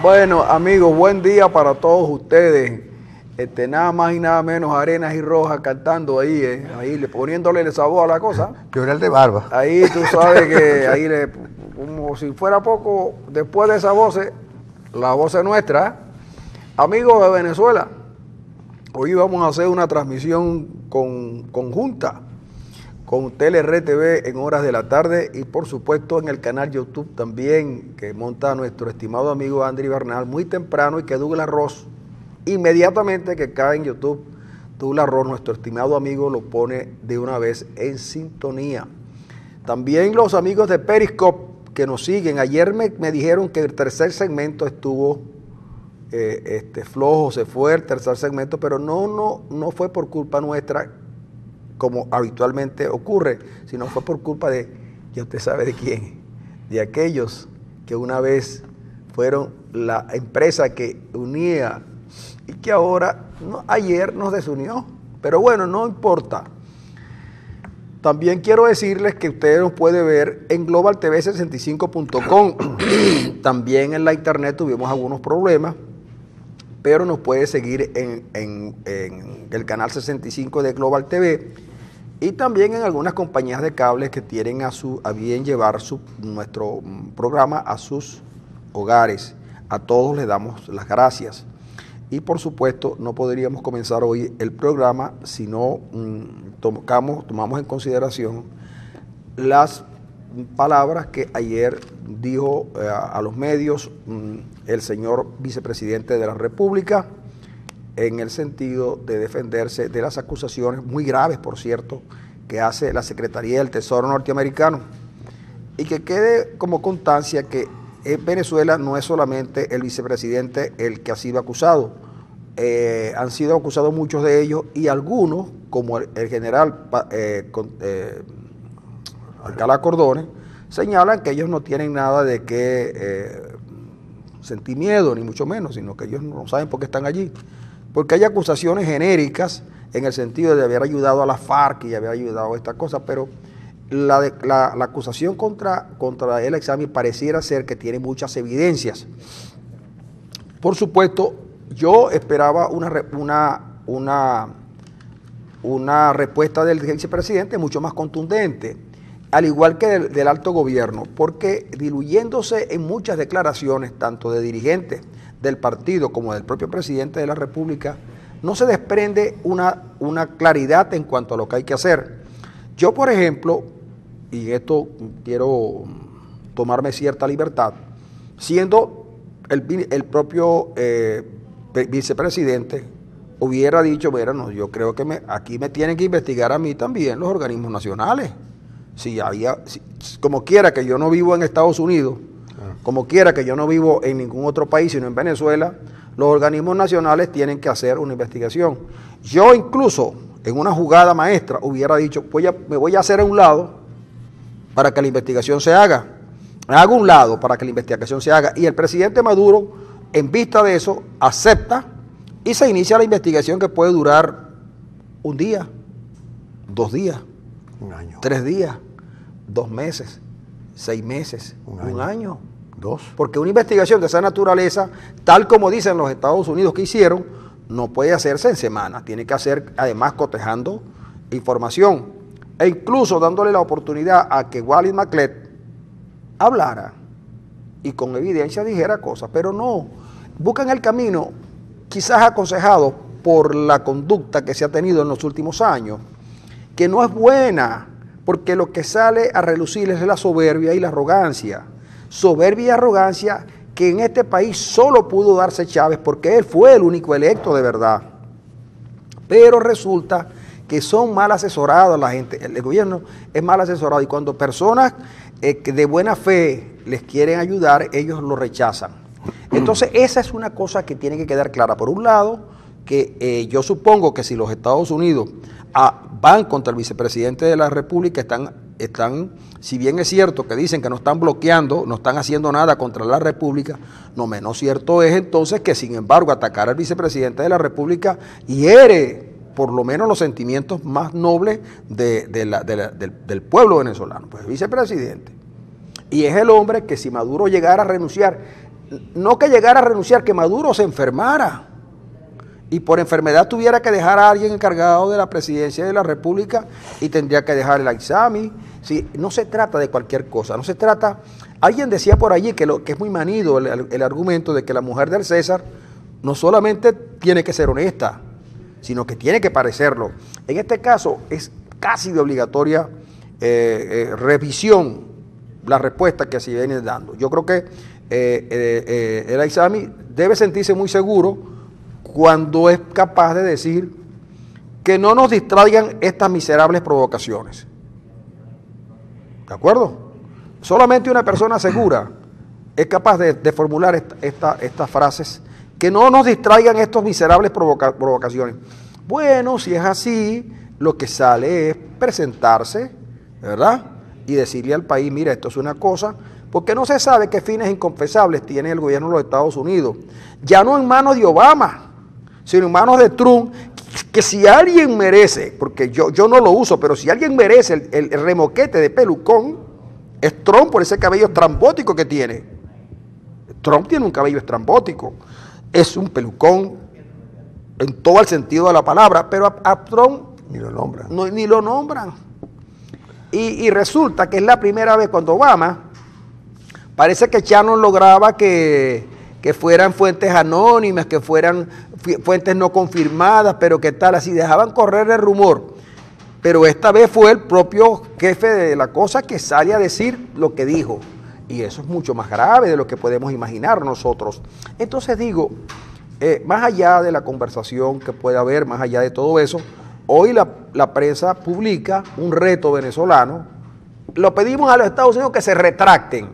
Bueno, amigos, buen día para todos ustedes. Nada más y nada menos Arenas y Rojas cantando ahí, poniéndole el sabor a la cosa. Llorar de barba. Ahí tú sabes que ahí como si fuera poco, después de esa voz, la voz es nuestra. Amigos de Venezuela, hoy vamos a hacer una transmisión conjunta con TeleRTV en horas de la tarde y por supuesto en el canal YouTube también que monta nuestro estimado amigo Andri Bernal muy temprano y que Douglas Ross inmediatamente que cae en YouTube, Douglas Ross, nuestro estimado amigo, lo pone de una vez en sintonía. También los amigos de Periscope que nos siguen, ayer me dijeron que el tercer segmento estuvo flojo, se fue el tercer segmento, pero no fue por culpa nuestra, como habitualmente ocurre, sino fue por culpa de, ya usted sabe de quién, de aquellos que una vez fueron la empresa que unía y que ahora, ayer nos desunió, pero bueno, no importa. También quiero decirles que ustedes nos pueden ver en globaltv65.com, también en la internet tuvimos algunos problemas, pero nos puede seguir en el canal 65 de Global TV y también en algunas compañías de cables que tienen a bien llevar nuestro programa a sus hogares. A todos les damos las gracias. Y por supuesto no podríamos comenzar hoy el programa si no tomamos en consideración las palabras que ayer dijo a los medios el señor vicepresidente de la República en el sentido de defenderse de las acusaciones muy graves, por cierto, que hace la Secretaría del Tesoro norteamericano. Y que quede como constancia que en Venezuela no es solamente el vicepresidente el que ha sido acusado, han sido acusados muchos de ellos y algunos, como el general Alcalá Cordones, señalan que ellos no tienen nada de qué sentir miedo, ni mucho menos, sino que ellos no saben por qué están allí. Porque hay acusaciones genéricas en el sentido de haber ayudado a la FARC y haber ayudado a estas cosas, pero la acusación contra el examen pareciera ser que tiene muchas evidencias. Por supuesto, yo esperaba una respuesta del vicepresidente mucho más contundente, al igual que del alto gobierno, porque diluyéndose en muchas declaraciones, tanto de dirigentes del partido como del propio presidente de la República, no se desprende una claridad en cuanto a lo que hay que hacer. Yo, por ejemplo, y esto quiero tomarme cierta libertad, siendo el propio vicepresidente, hubiera dicho, bueno, yo creo que aquí me tienen que investigar a mí también los organismos nacionales. Como quiera que yo no vivo en Estados Unidos, como quiera que yo no vivo en ningún otro país, sino en Venezuela, los organismos nacionales tienen que hacer una investigación. Yo incluso, en una jugada maestra, hubiera dicho, me voy a hacer a un lado para que la investigación se haga. Me hago a un lado para que la investigación se haga. Y el presidente Maduro, en vista de eso, acepta y se inicia la investigación que puede durar un día, 2 días, un año, 3 días, 2 meses, 6 meses, un año. 2. Porque una investigación de esa naturaleza, tal como dicen los Estados Unidos que hicieron, no puede hacerse en semanas, tiene que hacer además cotejando información e incluso dándole la oportunidad a que Walid Maclet hablara y con evidencia dijera cosas, pero no, buscan el camino quizás aconsejado por la conducta que se ha tenido en los últimos años, que no es buena, porque lo que sale a relucir es la soberbia y la arrogancia. Soberbia y arrogancia que en este país solo pudo darse Chávez porque él fue el único electo de verdad. Pero resulta que son mal asesorados la gente, el gobierno es mal asesorado y cuando personas de buena fe les quieren ayudar, ellos lo rechazan. Entonces esa es una cosa que tiene que quedar clara. Por un lado, que yo supongo que si los Estados Unidos van contra el vicepresidente de la República, están, si bien es cierto que dicen que no están bloqueando, no están haciendo nada contra la República, no menos cierto es entonces que sin embargo atacar al vicepresidente de la República hiere por lo menos los sentimientos más nobles del pueblo venezolano, pues el vicepresidente. Y es el hombre que si Maduro llegara a renunciar, no que llegara a renunciar, que Maduro se enfermara y por enfermedad tuviera que dejar a alguien encargado de la presidencia de la República y tendría que dejar el Aizami. Sí, no se trata de cualquier cosa, no se trata... Alguien decía por allí que es muy manido el argumento de que la mujer del César no solamente tiene que ser honesta, sino que tiene que parecerlo. En este caso es casi de obligatoria revisión la respuesta que se viene dando. Yo creo que el Aizami debe sentirse muy seguro cuando es capaz de decir que no nos distraigan estas miserables provocaciones. ¿De acuerdo? Solamente una persona segura es capaz de formular estas frases, que no nos distraigan estos miserables provocaciones. Bueno, si es así, lo que sale es presentarse, ¿verdad? Y decirle al país, mira, esto es una cosa, porque no se sabe qué fines inconfesables tiene el gobierno de los Estados Unidos. Ya no en manos de Obama, sino en manos de Trump, que si alguien merece, porque yo no lo uso, pero si alguien merece el remoquete de pelucón, es Trump por ese cabello estrambótico que tiene. Trump tiene un cabello estrambótico, es un pelucón en todo el sentido de la palabra, pero a Trump ni lo nombran. Ni lo nombran. Y resulta que es la primera vez cuando Obama, parece que Shannon lograba que fueran fuentes anónimas, que fueran fuentes no confirmadas, pero que tal, así dejaban correr el rumor. Pero esta vez fue el propio jefe de la cosa que sale a decir lo que dijo. Y eso es mucho más grave de lo que podemos imaginar nosotros. Entonces digo, más allá de la conversación que puede haber, más allá de todo eso, hoy la prensa publica un reto venezolano. Lo pedimos a los Estados Unidos que se retracten.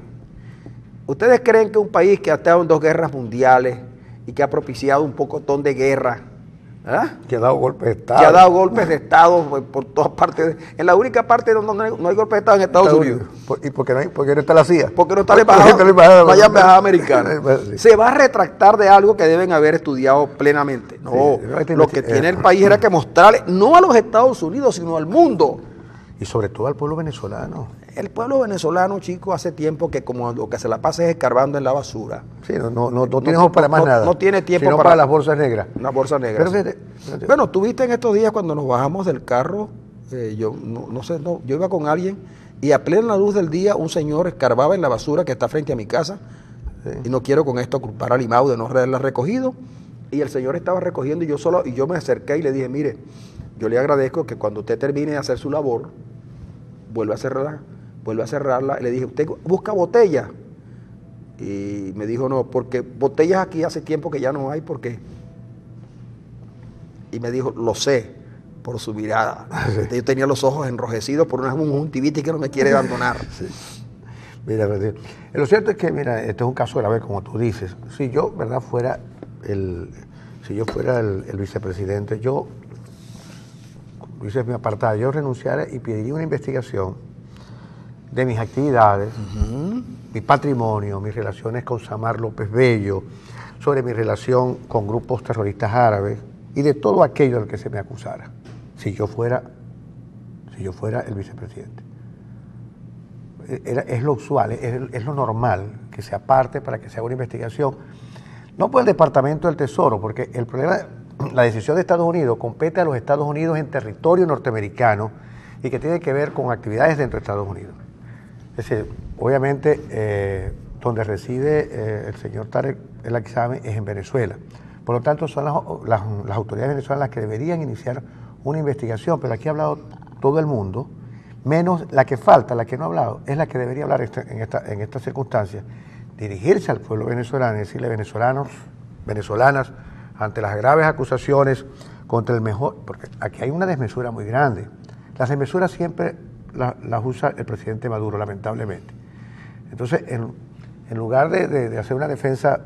¿Ustedes creen que un país que ha estado en 2 guerras mundiales y que ha propiciado un pocotón de guerras, que ha dado golpes de Estado? Que ha dado golpes de Estado por todas partes. En la única parte donde no hay golpes de Estado en Estados Unidos. ¿Y por qué no está la CIA? Porque no está la embajada, no hay embajada americana. Se va a retractar de algo que deben haber estudiado plenamente. No, lo que tiene el país era que mostrarle, no a los Estados Unidos, sino al mundo. Y sobre todo al pueblo venezolano. El pueblo venezolano, chico, hace tiempo que como lo que se la pasa es escarbando en la basura. Sí, no tiene ojos para más nada. No tiene tiempo sino para las bolsas negras. Una bolsa negra. Pero fíjate. Bueno, tuviste en estos días cuando nos bajamos del carro, yo iba con alguien y a plena luz del día un señor escarbaba en la basura que está frente a mi casa. Sí. Y no quiero con esto culpar al IMAU de no haberla recogido. Y el señor estaba recogiendo y yo me acerqué y le dije, mire, yo le agradezco que cuando usted termine de hacer su labor, vuelva a cerrarla. Y le dije, ¿usted busca botella? Y me dijo, no, porque botellas aquí hace tiempo que ya no hay, ¿por qué? Y me dijo, lo sé, por su mirada. Sí. Yo tenía los ojos enrojecidos por una conjuntivitis que no me quiere abandonar. Sí. Mira, lo cierto es que, mira, este es un caso grave, como tú dices. Si yo, ¿verdad?, fuera el vicepresidente, yo me apartara, yo renunciara y pediría una investigación de mis actividades, mi patrimonio, mis relaciones con Samar López Bello, sobre mi relación con grupos terroristas árabes y de todo aquello al que se me acusara, si yo fuera el vicepresidente. Es lo usual, es lo normal que se aparte para que se haga una investigación, no por el Departamento del Tesoro, porque el problema, la decisión de Estados Unidos compete a los Estados Unidos en territorio norteamericano y que tiene que ver con actividades dentro de Estados Unidos. Es decir, obviamente, donde reside el señor Tarek El Aizami es en Venezuela. Por lo tanto, son las autoridades venezolanas las que deberían iniciar una investigación, pero aquí ha hablado todo el mundo, menos la que falta, la que no ha hablado, es la que debería hablar en estas circunstancias, dirigirse al pueblo venezolano y decirle, venezolanas, ante las graves acusaciones contra el mejor, porque aquí hay una desmesura muy grande. Las desmesuras siempre las usa el presidente Maduro, lamentablemente. Entonces, en lugar de hacer una defensa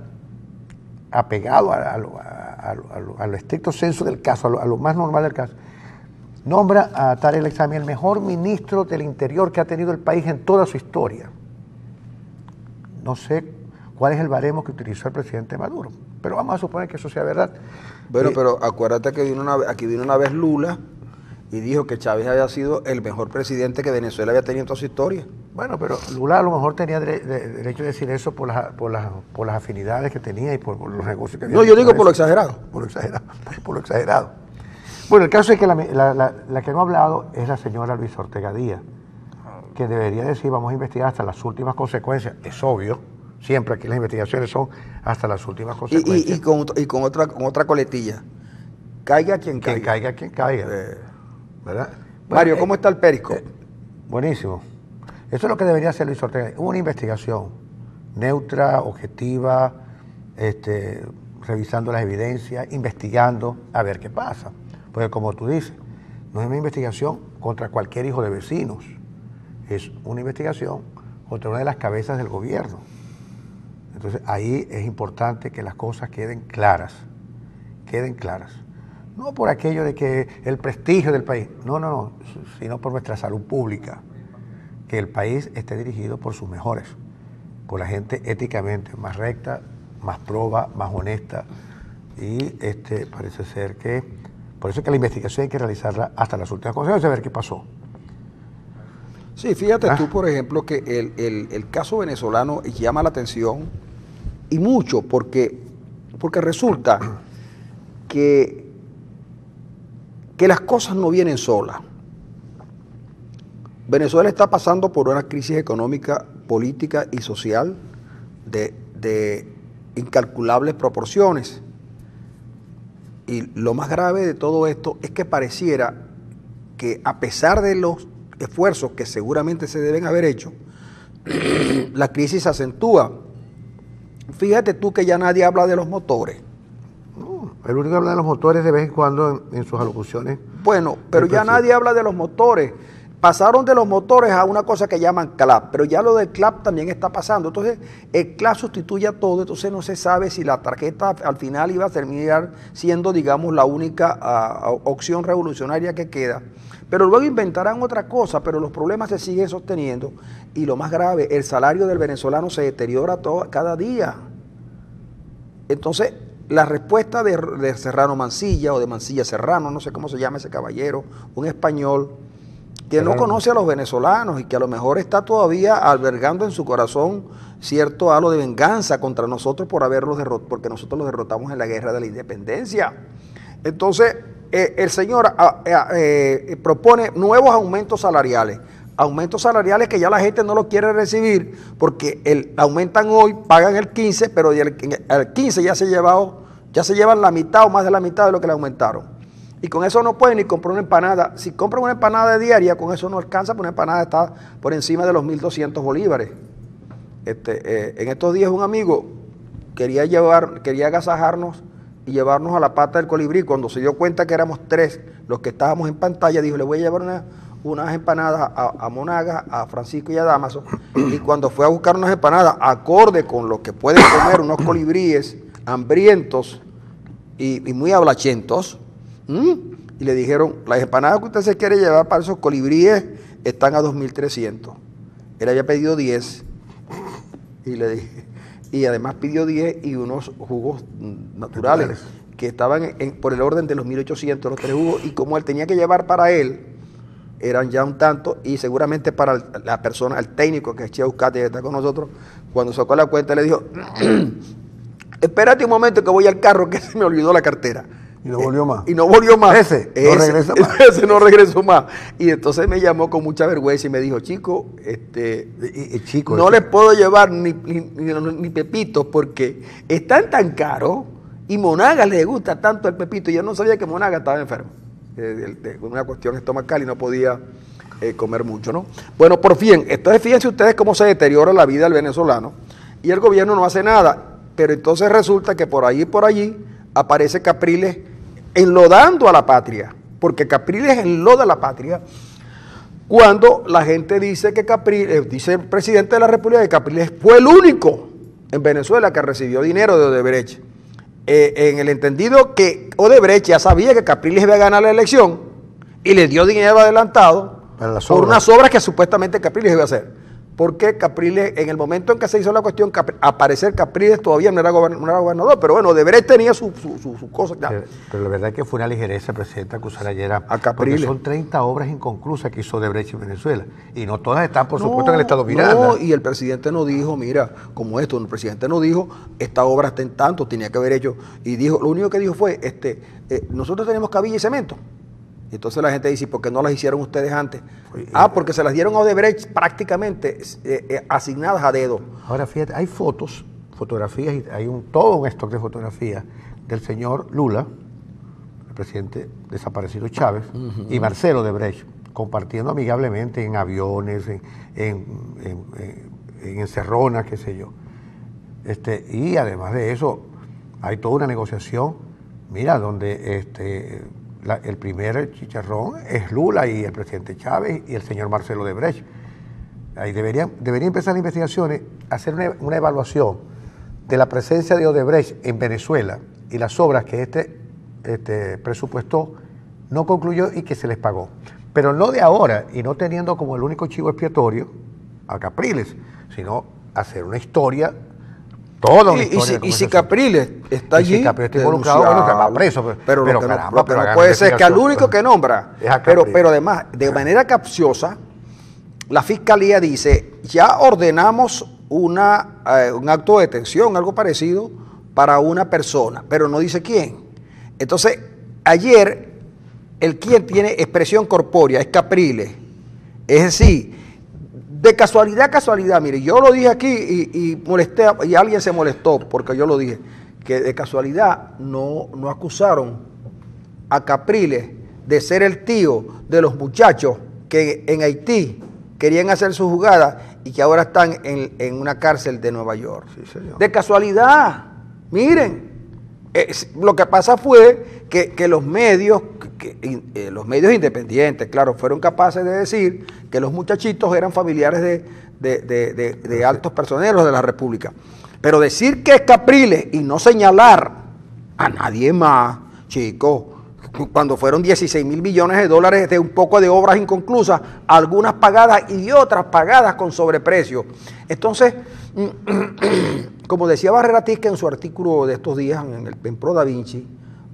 apegado al estricto senso del caso, a lo más normal del caso, nombra a Tarek El Aizami el mejor ministro del Interior que ha tenido el país en toda su historia. No sé cuál es el baremo que utilizó el presidente Maduro, pero vamos a suponer que eso sea verdad. Bueno, pero acuérdate que aquí vino una vez Lula y dijo que Chávez había sido el mejor presidente que Venezuela había tenido en toda su historia. Bueno, pero Lula a lo mejor tenía derecho a decir eso por las afinidades que tenía y por los negocios que había. No, yo digo por lo exagerado. Por lo exagerado, por lo exagerado. Bueno, el caso es que la que no ha hablado es la señora Luisa Ortega Díaz, que debería decir, vamos a investigar hasta las últimas consecuencias. Es obvio, siempre aquí las investigaciones son hasta las últimas consecuencias. Y con otra coletilla. Caiga quien caiga. Que caiga quien caiga. ¿Verdad? Mario, ¿cómo está el Periscope? Buenísimo. Eso es lo que debería hacer Luis Ortega. Una investigación neutra, objetiva, revisando las evidencias, investigando, a ver qué pasa. Porque como tú dices, no es una investigación contra cualquier hijo de vecinos, es una investigación contra una de las cabezas del gobierno. Entonces ahí es importante que las cosas queden claras, No por aquello de que el prestigio del país, no, sino por nuestra salud pública. Que el país esté dirigido por sus mejores, por la gente éticamente más recta, más proba, más honesta. Y parece ser que, por eso es que la investigación hay que realizarla hasta las últimas consecuencias, a ver qué pasó. Sí, fíjate tú, por ejemplo, que el caso venezolano llama la atención y mucho porque resulta que las cosas no vienen solas. Venezuela está pasando por una crisis económica, política y social de incalculables proporciones. Y lo más grave de todo esto es que pareciera que a pesar de los esfuerzos que seguramente se deben haber hecho, la crisis se acentúa. Fíjate tú que ya nadie habla de los motores. No, el único que habla de los motores de vez en cuando en sus alocuciones. Bueno, pero ya nadie habla de los motores. Pasaron de los motores a una cosa que llaman CLAP, pero ya lo del CLAP también está pasando. Entonces, el CLAP sustituye a todo, entonces no se sabe si la tarjeta al final iba a terminar siendo, digamos, la única opción revolucionaria que queda. Pero luego inventarán otra cosa, pero los problemas se siguen sosteniendo. Y lo más grave, el salario del venezolano se deteriora cada día. Entonces, la respuesta de Serrano Mansilla o de Mansilla Serrano, no sé cómo se llama ese caballero, un español que no conoce a los venezolanos y que a lo mejor está todavía albergando en su corazón cierto halo de venganza contra nosotros por haberlos derrotado, porque nosotros los derrotamos en la guerra de la independencia. Entonces, el señor propone nuevos aumentos salariales que ya la gente no lo quiere recibir porque aumentan hoy, pagan el 15, pero el 15 ya se llevan la mitad o más de la mitad de lo que le aumentaron. Y con eso no pueden ni comprar una empanada. Si compran una empanada diaria, con eso no alcanza, porque una empanada está por encima de los 1.200 bolívares. En estos días un amigo quería agasajarnos y llevarnos a la pata del colibrí. Cuando se dio cuenta que éramos 3 los que estábamos en pantalla, dijo, le voy a llevar unas empanadas a Monagas, a Francisco y a Damaso. Y cuando fue a buscar unas empanadas acorde con lo que pueden comer unos colibríes hambrientos y muy ablachentos, y le dijeron, las empanadas que usted se quiere llevar para esos colibríes están a 2.300. Él había pedido 10 y le dije, y además pidió 10 y unos jugos naturales que estaban por el orden de los 1.800 los 3 jugos, y como él tenía que llevar para él, eran ya un tanto, y seguramente para la persona, el técnico que es Che Eucate, que está con nosotros, cuando sacó la cuenta le dijo, espérate un momento que voy al carro que se me olvidó la cartera. Y no volvió más. Y no volvió más. Ese no regresa más. Ese no regresó más. Y entonces me llamó con mucha vergüenza y me dijo, chico, no les puedo llevar ni pepitos porque están tan caros y Monagas les gusta tanto el pepito. Yo no sabía que Monagas estaba enfermo. De una cuestión estomacal y no podía comer mucho, ¿no? Bueno, por fin, entonces fíjense ustedes cómo se deteriora la vida del venezolano y el gobierno no hace nada. Pero entonces resulta que por ahí y por allí aparece Capriles enlodando a la patria, porque Capriles enloda a la patria cuando la gente dice que Capriles, dice el presidente de la República, que Capriles fue el único en Venezuela que recibió dinero de Odebrecht, en el entendido que Odebrecht ya sabía que Capriles iba a ganar la elección y le dio dinero adelantado por unas obras que supuestamente Capriles iba a hacer. ¿Por qué Capriles, en el momento en que se hizo la cuestión, aparecer Capriles todavía no era gobernador? Pero bueno, Odebrecht tenía su cosa. Pero la verdad es que fue una ligereza, presidente, acusar ayer a Capriles. Porque son 30 obras inconclusas que hizo Odebrecht en Venezuela. Y no todas están, por supuesto, en el Estado Miranda. No, y el presidente no dijo, mira, como esto, el presidente no dijo, esta obra está en tanto, tenía que haber hecho. Y dijo, lo único que dijo fue, nosotros tenemos cabilla y cemento. Entonces la gente dice, ¿por qué no las hicieron ustedes antes? Porque se las dieron a Odebrecht prácticamente asignadas a dedo. Ahora fíjate, hay fotografías, y hay todo un stock de fotografías del señor Lula, el presidente desaparecido Chávez, y Marcelo Odebrecht, compartiendo amigablemente en aviones, en encerronas, qué sé yo. Y además de eso, hay toda una negociación, mira, donde el primer chicharrón es Lula y el presidente Chávez y el señor Marcelo Odebrecht. Ahí deberían empezar las investigaciones, hacer una evaluación de la presencia de Odebrecht en Venezuela y las obras que presupuestó no concluyó y que se les pagó. Pero no de ahora, y no teniendo como el único chivo expiatorio a Capriles, sino hacer una historia. Toda una historia. Y si Capriles está allí, si Capriles está involucrado, bueno, que va preso. Pero no puede ser que al único que nombra. Pero además, de manera capciosa, la Fiscalía dice, ya ordenamos un acto de detención, algo parecido, para una persona, pero no dice quién. Entonces, ayer, el quien tiene expresión corpórea es Capriles. Es decir, de casualidad, mire, yo lo dije aquí y molesté, y alguien se molestó porque yo lo dije, que de casualidad no acusaron a Capriles de ser el tío de los muchachos que en Haití querían hacer su jugada y que ahora están en una cárcel de Nueva York. Sí, señor. De casualidad, miren, lo que pasa fue que los medios independientes, claro, fueron capaces de decir que los muchachitos eran familiares de altos personeros de la República. Pero decir que es Capriles y no señalar a nadie más, chicos, cuando fueron 16 mil millones de dólares de un poco de obras inconclusas, algunas pagadas y otras pagadas con sobreprecio. Entonces, como decía Barrera Tisca en su artículo de estos días en Pro Da Vinci,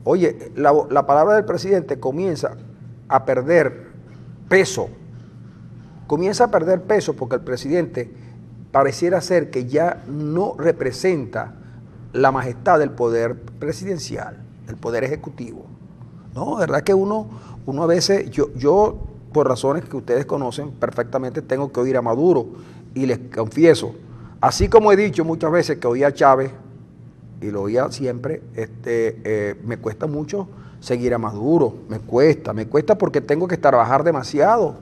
oye, la palabra del presidente comienza a perder peso. Comienza a perder peso porque el presidente pareciera ser que ya no representa la majestad del poder presidencial, del poder ejecutivo. No, verdad que uno a veces, yo por razones que ustedes conocen perfectamente, tengo que oír a Maduro y les confieso, así como he dicho muchas veces que oía a Chávez y lo oía siempre, me cuesta mucho seguir a Maduro, me cuesta porque tengo que trabajar demasiado,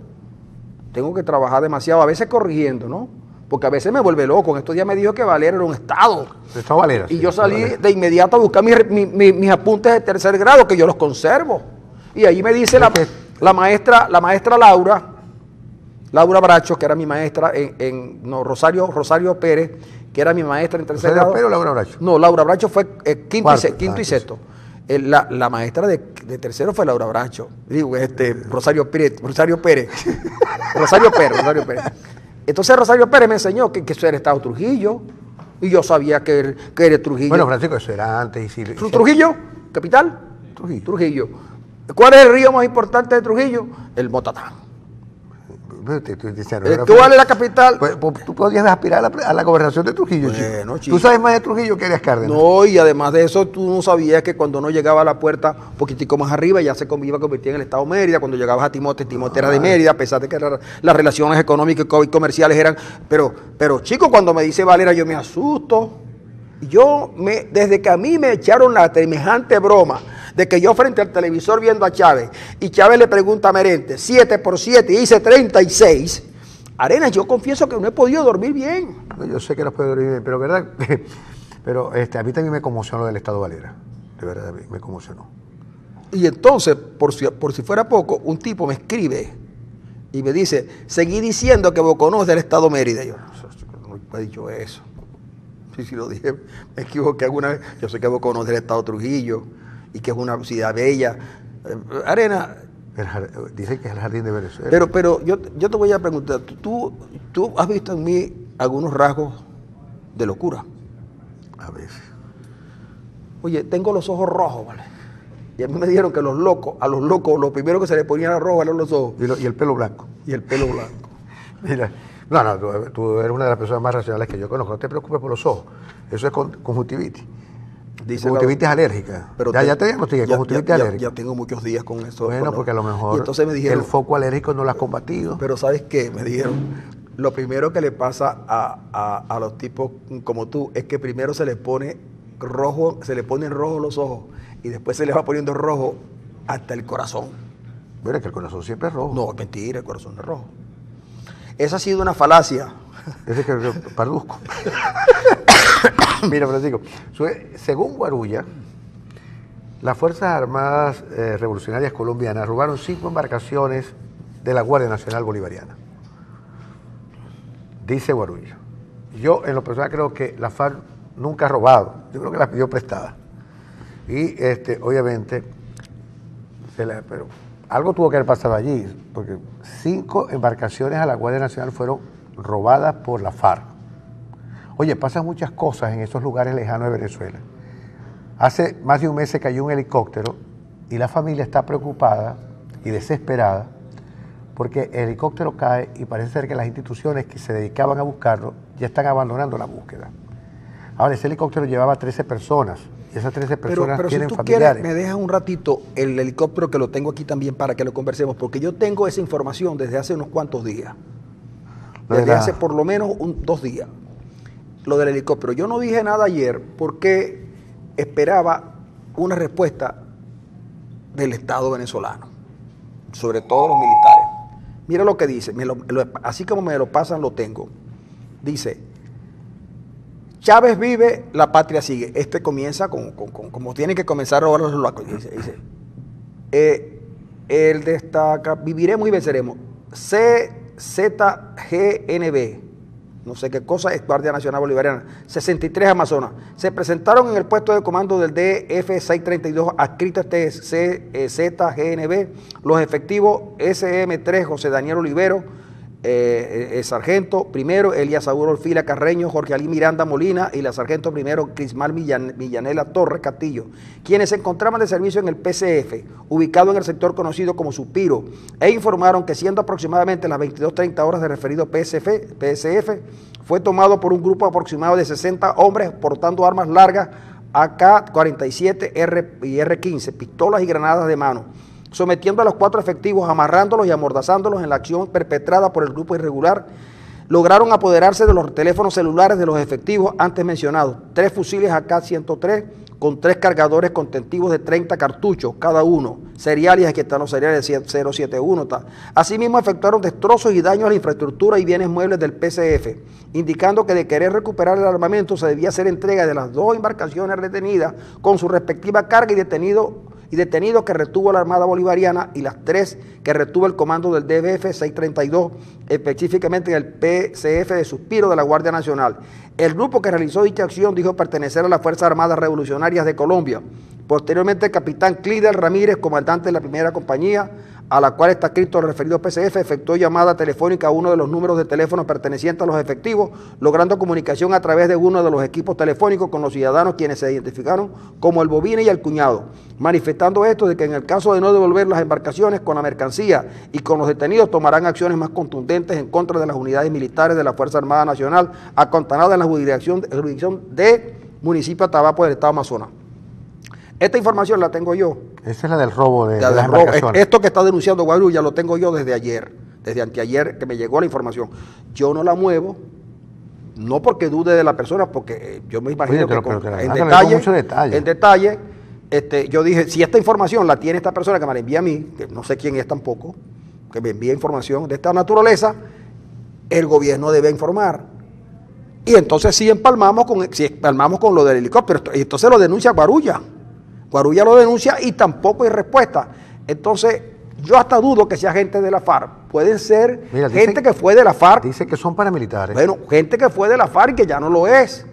a veces corrigiendo, ¿no? Porque a veces me vuelve loco. En estos días me dijo que Valera era un estado. Estado Valera. Y yo salí de inmediato a buscar mis apuntes de tercer grado, que yo los conservo. Y ahí me dice la maestra Laura Bracho, que era mi maestra Rosario Pérez, que era mi maestra en tercer grado. ¿Rosario Pérez o Laura Bracho? No, Laura Bracho fue quinto y sexto. La maestra de tercero fue Laura Bracho. Digo, Rosario Pérez. Entonces Rosario Pérez me enseñó que eso era Estado Trujillo, y yo sabía que era Trujillo. Bueno, Francisco, eso era antes. ¿Trujillo? ¿Capital? Trujillo. ¿Cuál es el río más importante de Trujillo? El Motatán. ¿Cuál es la capital? Pues, tú podías aspirar a la gobernación de Trujillo, bueno, chico. Tú sabes más de Trujillo que Arias Cárdenas. No, y además de eso, tú no sabías que cuando uno llegaba a la puerta, un poquitico más arriba, ya se iba a convertir en el Estado Mérida. Cuando llegabas a Timote era de Mérida, a pesar de que las relaciones económicas y comerciales eran... Pero chico, cuando me dice Valera, yo me asusto. Desde que a mí me echaron la semejante broma de que yo frente al televisor viendo a Chávez y Chávez le pregunta a Merente 7 por 7 y dice 36, Arenas, yo confieso que no he podido dormir bien. No, yo sé que no puedo dormir bien, pero verdad, pero a mí también me conmocionó del Estado Valera, de verdad me conmocionó. Y entonces, por si fuera poco, un tipo me escribe y me dice, seguí diciendo que Boconó es del Estado Mérida. Y yo no he dicho eso. Sí, lo dije, me equivoqué alguna vez. Yo sé que Boconó es del Estado Trujillo y que es una ciudad bella. Arena, Dicen que es el jardín de Venezuela. Pero yo te voy a preguntar, ¿tú has visto en mí algunos rasgos de locura? A veces. Oye, tengo los ojos rojos, ¿vale? Y a mí me dijeron que a los locos, lo primero que se le ponían a rojo eran los ojos. Y el pelo blanco. Y el pelo blanco. Mira, tú eres una de las personas más racionales que yo conozco. No te preocupes por los ojos. Eso es conjuntivitis. Conjuntivitis alérgica. Pero ya te diagnostiqué conjuntivitis alérgica. Ya tengo muchos días con eso. Bueno, porque a lo mejor entonces me dijeron, el foco alérgico no lo has combatido. Pero ¿sabes qué? Me dijeron, lo primero que le pasa a los tipos como tú es que primero se les pone rojo, se le ponen rojos los ojos y después se les va poniendo rojo hasta el corazón. Bueno, es que el corazón siempre es rojo. No, es mentira, el corazón no es rojo. Esa ha sido una falacia. Ese que parduzco. Mira, Francisco, según Guarulla, las Fuerzas Armadas Revolucionarias Colombianas robaron 5 embarcaciones de la Guardia Nacional Bolivariana. Dice Guarulla. Yo, en lo personal, creo que la FARC nunca ha robado. Yo creo que las pidió prestadas. Y, obviamente, pero algo tuvo que haber pasado allí, porque 5 embarcaciones a la Guardia Nacional fueron robadas por la FARC. Oye, pasan muchas cosas en esos lugares lejanos de Venezuela. Hace más de un mes se cayó un helicóptero y la familia está preocupada y desesperada porque el helicóptero cae y parece ser que las instituciones que se dedicaban a buscarlo ya están abandonando la búsqueda. Ahora, ese helicóptero llevaba 13 personas y esas 13 personas tienen si tú familiares. Quieres, me dejas un ratito el helicóptero que lo tengo aquí también para que lo conversemos, porque yo tengo esa información desde hace unos cuantos días. Desde hace por lo menos 2 días. Lo del helicóptero. Yo no dije nada ayer porque esperaba una respuesta del Estado venezolano, sobre todo los militares. Mira lo que dice, así como me lo pasan, lo tengo. Dice, Chávez vive, la patria sigue. Comienza como tiene que comenzar ahora los locos. Dice, él destaca, viviremos y venceremos. CZGNB. No sé qué cosa, es Guardia Nacional Bolivariana, 63 Amazonas. Se presentaron en el puesto de comando del DF-632, adscrito a este ZGNB, los efectivos SM-3, José Daniel Olivero, sargento primero, Elías Saúl Orfila Carreño, Jorge Alí Miranda Molina y la sargento primero, Crismal Villanela Torres Castillo, quienes se encontraban de servicio en el PCF, ubicado en el sector conocido como Suspiro, e informaron que siendo aproximadamente las 22:30 horas de referido PCF, fue tomado por un grupo aproximado de 60 hombres portando armas largas AK-47 y R-15, pistolas y granadas de mano, sometiendo a los 4 efectivos, amarrándolos y amordazándolos en la acción perpetrada por el grupo irregular. Lograron apoderarse de los teléfonos celulares de los efectivos antes mencionados, 3 fusiles AK-103 con 3 cargadores contentivos de 30 cartuchos cada uno, seriales, aquí están los seriales 071. Asimismo, efectuaron destrozos y daños a la infraestructura y bienes muebles del PCF, indicando que de querer recuperar el armamento se debía hacer entrega de las 2 embarcaciones retenidas con su respectiva carga y detenidos que retuvo la Armada Bolivariana y las 3 que retuvo el comando del DF-632, específicamente en el PCF de Suspiro de la Guardia Nacional. El grupo que realizó dicha acción dijo pertenecer a las Fuerzas Armadas Revolucionarias de Colombia. Posteriormente, el capitán Clidel Ramírez, comandante de la primera compañía, a la cual está escrito el referido PCF, efectuó llamada telefónica a uno de los números de teléfono pertenecientes a los efectivos, logrando comunicación a través de uno de los equipos telefónicos con los ciudadanos, quienes se identificaron como el Bobine y el Cuñado, manifestando esto de que en el caso de no devolver las embarcaciones con la mercancía y con los detenidos, tomarán acciones más contundentes en contra de las unidades militares de la Fuerza Armada Nacional acantonadas en la jurisdicción de municipio de Atabapo del Estado Amazonas. Esta información la tengo yo. Esa es la del robo de las embarcaciones. Esto que está denunciando Guarulla lo tengo yo desde ayer, desde anteayer que me llegó la información. Yo no la muevo, no porque dude de la persona, porque yo me imagino en detalle, yo dije, si esta información la tiene esta persona que me la envía a mí, que no sé quién es tampoco, que me envía información de esta naturaleza, el gobierno debe informar. Y entonces si empalmamos con lo del helicóptero, entonces lo denuncia Guarulla. Guarulla lo denuncia y tampoco hay respuesta. Entonces, yo hasta dudo que sea gente de la FARC. Pueden ser gente que fue de la FARC. Dice que son paramilitares. Bueno, gente que fue de la FARC y que ya no lo es.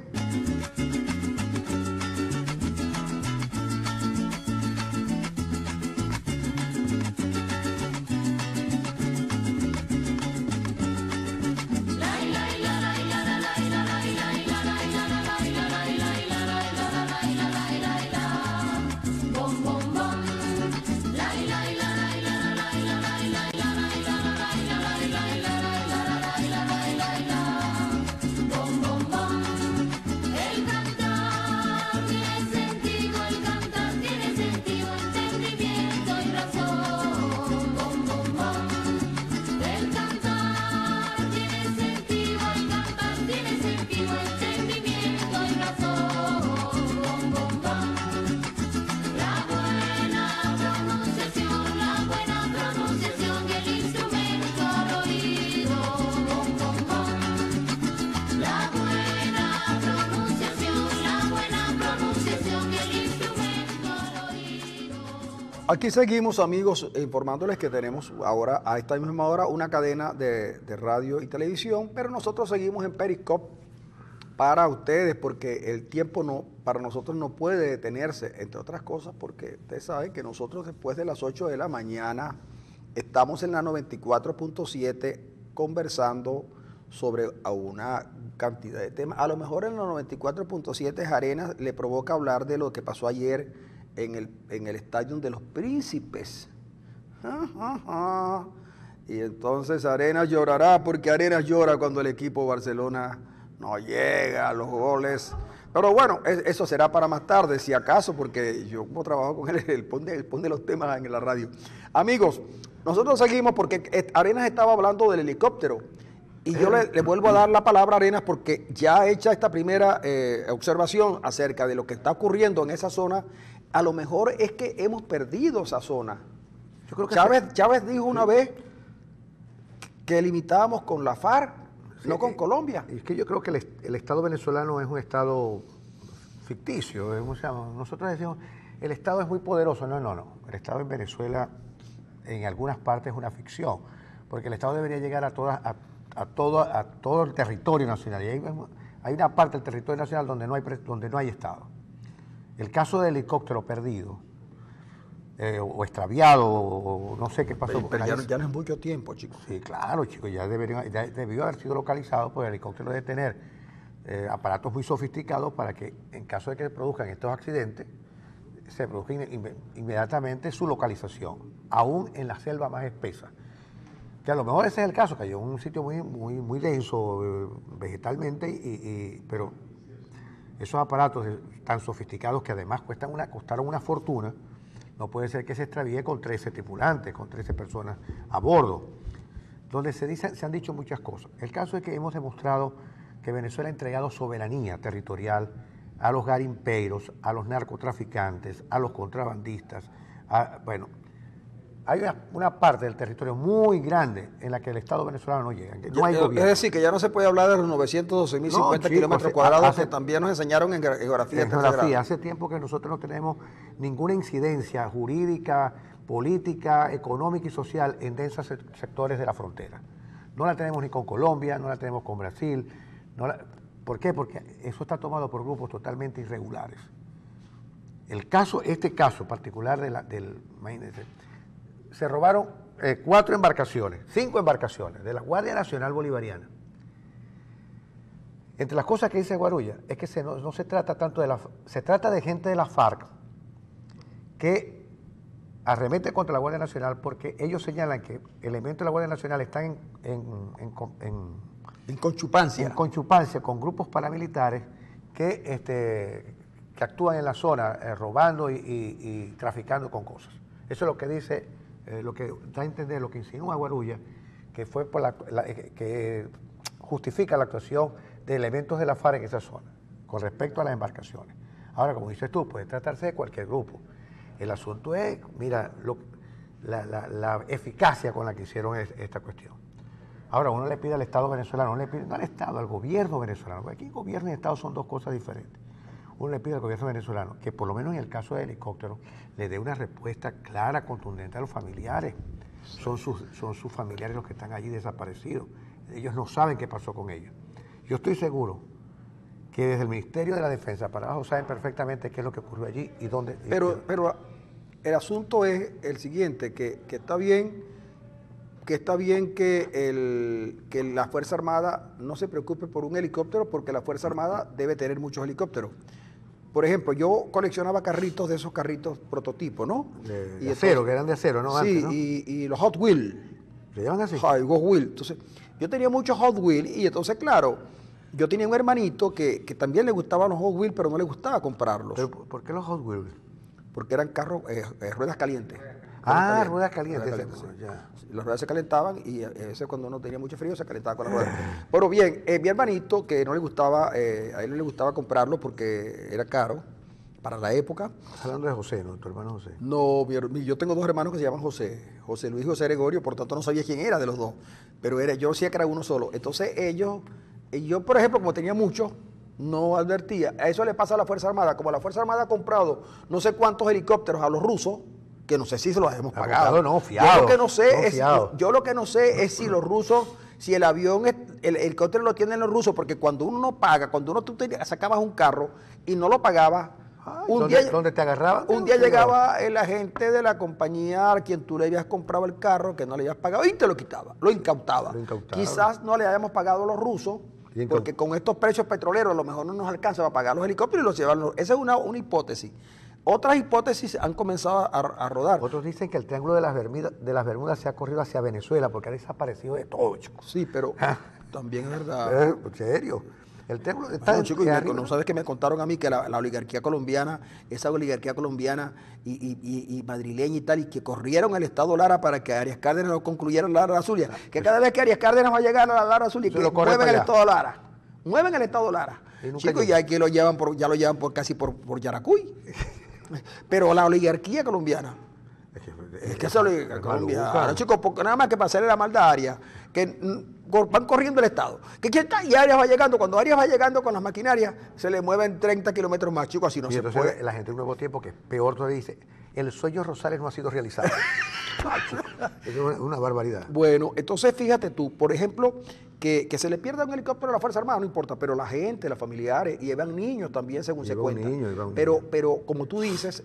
Aquí seguimos, amigos, informándoles que tenemos ahora, a esta misma hora, una cadena de radio y televisión, pero nosotros seguimos en Periscope para ustedes, porque el tiempo para nosotros no puede detenerse, entre otras cosas, porque ustedes saben que nosotros después de las 8 de la mañana estamos en la 94.7 conversando sobre una cantidad de temas. A lo mejor en la 94.7 Arenas le provoca hablar de lo que pasó ayer en el Estadio de los Príncipes. Y entonces Arenas llorará, porque Arenas llora cuando el equipo Barcelona no llega a los goles. Pero bueno, eso será para más tarde, si acaso, porque yo como trabajo con él pone los temas en la radio. Amigos, nosotros seguimos porque Arenas estaba hablando del helicóptero. Y yo le vuelvo a dar la palabra a Arenas porque ya hecha esta primera observación acerca de lo que está ocurriendo en esa zona, a lo mejor es que hemos perdido esa zona. Yo creo que Chávez dijo una vez que limitábamos con la FARC, no con Colombia. Es que yo creo que el Estado venezolano es un Estado ficticio. Nosotros decimos, el Estado es muy poderoso. No. El Estado en Venezuela, en algunas partes, es una ficción. Porque el Estado debería llegar a todo el territorio nacional. Y hay una parte del territorio nacional donde no hay Estado. El caso del helicóptero perdido, o extraviado, o no sé qué pasó. Pero ya no es mucho tiempo, chicos. Sí, claro, chicos, ya debió haber sido localizado, porque el helicóptero debe tener aparatos muy sofisticados para que en caso de que se produzcan estos accidentes, se produzca inmediatamente su localización, aún en la selva más espesa. Que a lo mejor ese es el caso, cayó en un sitio muy denso vegetalmente, pero esos aparatos tan sofisticados que además costaron una fortuna, no puede ser que se extravíe con 13 tripulantes, con 13 personas a bordo, donde se han dicho muchas cosas. El caso es que hemos demostrado que Venezuela ha entregado soberanía territorial a los garimpeiros, a los narcotraficantes, a los contrabandistas, hay una parte del territorio muy grande en la que el Estado venezolano no llega. No hay gobierno. Es decir, que ya no se puede hablar de los 912.050 kilómetros cuadrados que también nos enseñaron en geografía. En geografía, hace tiempo que nosotros no tenemos ninguna incidencia jurídica, política, económica y social en densos sectores de la frontera. No la tenemos ni con Colombia, no la tenemos con Brasil. ¿Por qué? Porque eso está tomado por grupos totalmente irregulares. Este caso particular imagínense, se robaron 5 embarcaciones de la Guardia Nacional Bolivariana. Entre las cosas que dice Guarulla es que no se trata tanto se trata de gente de la FARC que arremete contra la Guardia Nacional, porque ellos señalan que elementos de la Guardia Nacional están en conchupancia con grupos paramilitares que actúan en la zona robando y traficando con cosas. Eso es lo que dice, lo que da a entender, lo que insinúa Guarulla, que fue que justifica la actuación de elementos de la FARC en esa zona, con respecto a las embarcaciones. Ahora, como dices tú, puede tratarse de cualquier grupo. El asunto es, mira, la eficacia con la que hicieron esta cuestión. Ahora, uno le pide al Estado venezolano, no al Estado, al gobierno venezolano, porque aquí gobierno y Estado son dos cosas diferentes. Uno le pide al gobierno venezolano que, por lo menos en el caso del helicóptero, le dé una respuesta clara, contundente a los familiares. Son sus familiares los que están allí desaparecidos. Ellos no saben qué pasó con ellos. Yo estoy seguro que desde el Ministerio de la Defensa para abajo saben perfectamente qué es lo que ocurrió allí y dónde. Pero el asunto es el siguiente, que está bien que la Fuerza Armada no se preocupe por un helicóptero, porque la Fuerza Armada debe tener muchos helicópteros. Por ejemplo, yo coleccionaba carritos, de esos carritos prototipos, ¿no? De acero, que eran de acero, ¿no? Sí, antes, ¿no? Y los Hot Wheels. ¿Le llaman así? Hot Wheels. Entonces, yo tenía muchos Hot Wheels y entonces, claro, yo tenía un hermanito que también le gustaban los Hot Wheels, pero no le gustaba comprarlos. ¿Pero por qué los Hot Wheels? Porque eran carros, ruedas calientes. Ruedas calientes. Sí. Las ruedas se calentaban y a veces cuando uno tenía mucho frío se calentaba con las ruedas. Pero bien, mi hermanito, que no le gustaba, a él no le gustaba comprarlo porque era caro para la época. Estás hablando de José, ¿no? ¿Tu hermano José? No, yo tengo dos hermanos que se llaman José Luis y José Gregorio, por tanto no sabía quién era de los dos, pero yo decía que era uno solo. Entonces yo, por ejemplo, como tenía muchos, no advertía. A eso le pasa a la Fuerza Armada. Como la Fuerza Armada ha comprado no sé cuántos helicópteros a los rusos, que no sé si se los hemos Acostado pagado. no, fiado. Yo lo que no sé No, es, fiado. yo lo que no sé es si los rusos, si el avión, el helicóptero lo tienen los rusos, porque cuando uno no paga, cuando tú sacabas un carro y no lo pagabas, Ay, un ¿dónde te agarraban? un día llegaba el agente de la compañía a quien tú le habías comprado el carro, que no le habías pagado, y te lo quitaba, lo incautaba. Lo incautaba. Quizás no le hayamos pagado a los rusos, porque con estos precios petroleros a lo mejor no nos alcanza para pagar los helicópteros y los llevar. Esa es una hipótesis. Otras hipótesis han comenzado a rodar. Otros dicen que el Triángulo de las Bermudas se ha corrido hacia Venezuela porque ha desaparecido de todo, chico. Sí, pero también es verdad. ¿En serio? El Triángulo está Bueno, chicos, arriba. no sabes que me contaron a mí que la oligarquía colombiana, esa oligarquía colombiana y madrileña y tal, y que corrieron el Estado Lara para que Arias Cárdenas no concluyera la Lara Zulia. Que cada vez que Arias Cárdenas va a llegar a la Lara Zulia, que mueven el Estado Lara. Mueven el Estado Lara. Chicos, ya aquí ya lo llevan casi por Yaracuy. Pero la oligarquía colombiana. Es que esa oligarquía colombiana, chicos, porque nada más que para hacerle la maldad a Arias, que van corriendo el Estado. Y Arias va llegando, cuando Arias va llegando con las maquinarias, se le mueven 30 kilómetros más, chicos, así no Y se entonces puede. la gente de un nuevo tiempo, que es peor todavía, dice, el sueño Rosales no ha sido realizado. Es una barbaridad. Bueno, entonces fíjate tú, por ejemplo, que se le pierda un helicóptero a la Fuerza Armada, no importa, pero la gente, los familiares, y llevan niños también, según se cuenta. Pero como tú dices,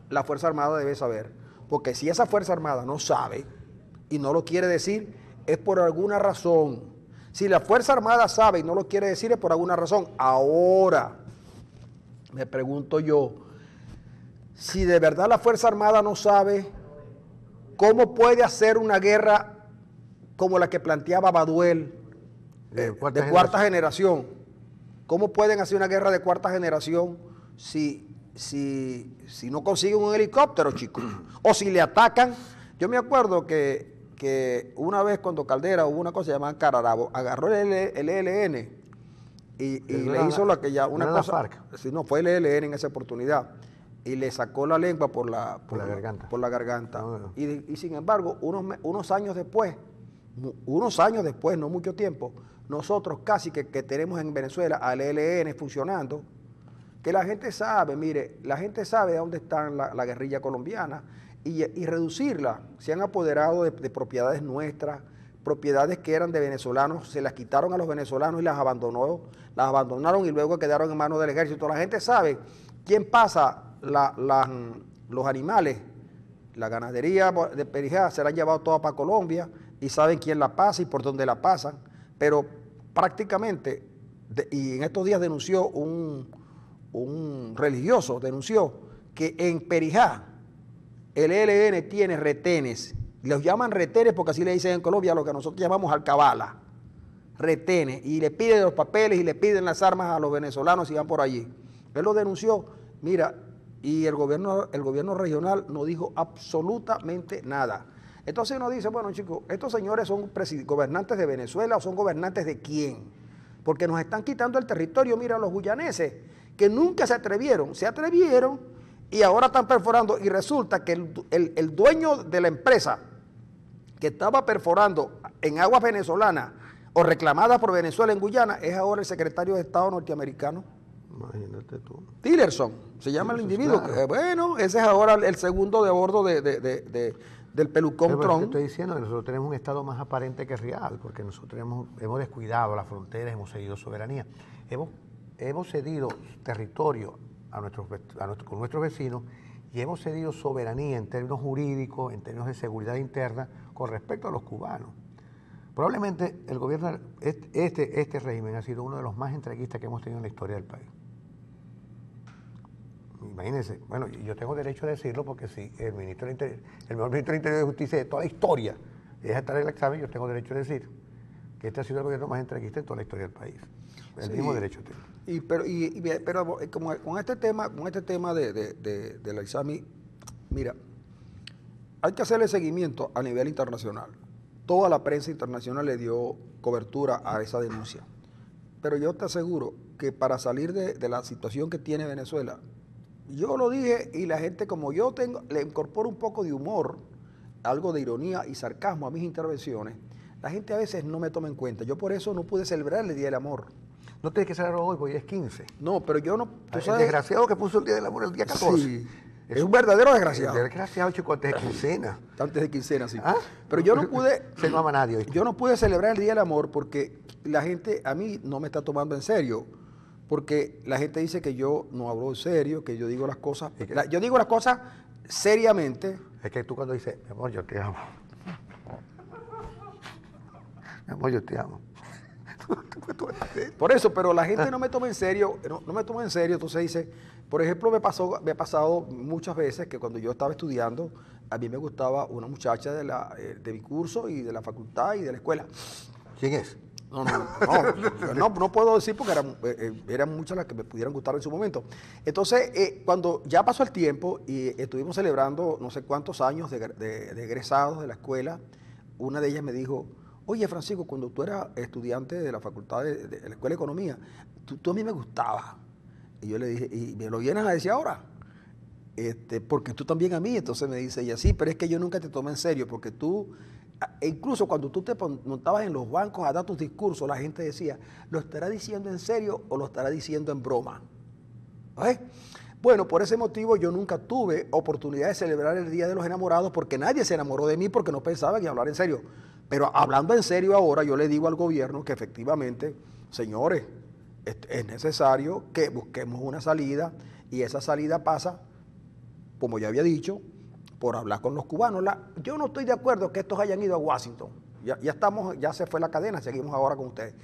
la Fuerza Armada debe saber, porque si esa Fuerza Armada no sabe y no lo quiere decir, es por alguna razón. Si la Fuerza Armada sabe y no lo quiere decir, es por alguna razón. Ahora, me pregunto yo, si de verdad la Fuerza Armada no sabe, ¿cómo puede hacer una guerra como la que planteaba Baduel de cuarta generación? ¿Cómo pueden hacer una guerra de cuarta generación si no consiguen un helicóptero, chicos? O si le atacan. Yo me acuerdo que una vez cuando Caldera hubo una cosa llamada Cararabo, agarró el ELN y le hizo lo que ya una cosa. Si no, fue el ELN en esa oportunidad. Y le sacó la lengua por la garganta. Y sin embargo, unos años después, no mucho tiempo, nosotros casi que tenemos en Venezuela al ELN funcionando, que la gente sabe, mire, la gente sabe de dónde está la guerrilla colombiana y reducirla. Se han apoderado de propiedades nuestras, propiedades que eran de venezolanos, se las quitaron a los venezolanos y las abandonaron y luego quedaron en manos del ejército. La gente sabe quién pasa los animales, la ganadería de Perijá se la han llevado toda para Colombia y saben quién la pasa y por dónde la pasan, pero prácticamente, y en estos días denunció un religioso, denunció que en Perijá el ELN tiene retenes, los llaman retenes porque así le dicen en Colombia lo que nosotros llamamos alcabala, retenes, y le piden los papeles y le piden las armas a los venezolanos y van por allí. Él lo denunció, mira, y el gobierno regional no dijo absolutamente nada. Entonces uno dice, bueno chicos, estos señores son gobernantes de Venezuela o son gobernantes de quién, porque nos están quitando el territorio. Mira, los guyaneses, que nunca se atrevieron y ahora están perforando, y resulta que el dueño de la empresa que estaba perforando en aguas venezolanas o reclamada por Venezuela en Guyana es ahora el secretario de Estado norteamericano. Imagínate tú. Tillerson, se llama el individuo. Claro. Bueno, ese es ahora el segundo de bordo del pelucón Trump. Te estoy diciendo que nosotros tenemos un Estado más aparente que real, porque nosotros hemos descuidado las fronteras, hemos cedido soberanía, hemos cedido territorio con nuestros vecinos y hemos cedido soberanía en términos jurídicos, en términos de seguridad interna con respecto a los cubanos. Probablemente el gobierno, este régimen ha sido uno de los más entreguistas que hemos tenido en la historia del país. Imagínense, bueno, yo tengo derecho a decirlo porque si el mejor ministro del Interior de Justicia de toda la historia es estar en el examen, yo tengo derecho a decir que este ha sido el gobierno más entreguista en toda la historia del país. El mismo derecho tengo. Pero como con este tema de la ISAMI, mira, hay que hacerle seguimiento a nivel internacional. Toda la prensa internacional le dio cobertura a esa denuncia. Pero yo te aseguro que para salir de la situación que tiene Venezuela, yo lo dije y la gente como yo le incorporo un poco de humor, algo de ironía y sarcasmo a mis intervenciones, la gente a veces no me toma en cuenta. Yo por eso no pude celebrar el Día del Amor. No tienes que celebrarlo hoy porque hoy es 15. No, pero yo no... El desgraciado que puso el Día del Amor el día 14. Sí. Es un verdadero desgraciado. Desgraciado, chico, antes de quincena. Antes de quincena, sí. ¿Ah? Pero yo no pude... Se no ama a nadie. ¿Oíste? Yo no pude celebrar el Día del Amor porque la gente a mí no me está tomando en serio. Porque la gente dice que yo no hablo en serio, que yo digo las cosas... yo digo las cosas seriamente. Es que tú cuando dices, mi amor, yo te amo. Mi amor, yo te amo. Por eso, pero la gente no me toma en serio, no me toma en serio, entonces dice, por ejemplo, me ha pasado muchas veces que cuando yo estaba estudiando, a mí me gustaba una muchacha de mi curso y de la facultad y de la escuela. ¿Quién es? No puedo decir porque eran muchas las que me pudieran gustar en su momento. Entonces, cuando ya pasó el tiempo y estuvimos celebrando no sé cuántos años de egresados de la escuela, una de ellas me dijo, oye, Francisco, cuando tú eras estudiante de la facultad de la Escuela de Economía, tú a mí me gustabas. Y yo le dije, ¿y me lo vienes a decir ahora? Porque tú también a mí. Entonces me dice ella, sí, pero es que yo nunca te tomé en serio, porque tú, incluso cuando tú te montabas en los bancos a dar tus discursos, la gente decía, ¿lo estará diciendo en serio o lo estará diciendo en broma? ¿Eh? Bueno, por ese motivo yo nunca tuve oportunidad de celebrar el Día de los Enamorados porque nadie se enamoró de mí porque no pensaba que iba a hablar en serio. Pero hablando en serio ahora, yo le digo al gobierno que efectivamente, señores, es necesario que busquemos una salida y esa salida pasa, como ya había dicho, por hablar con los cubanos. Yo no estoy de acuerdo que estos hayan ido a Washington. Ya se fue la cadena, seguimos ahora con ustedes.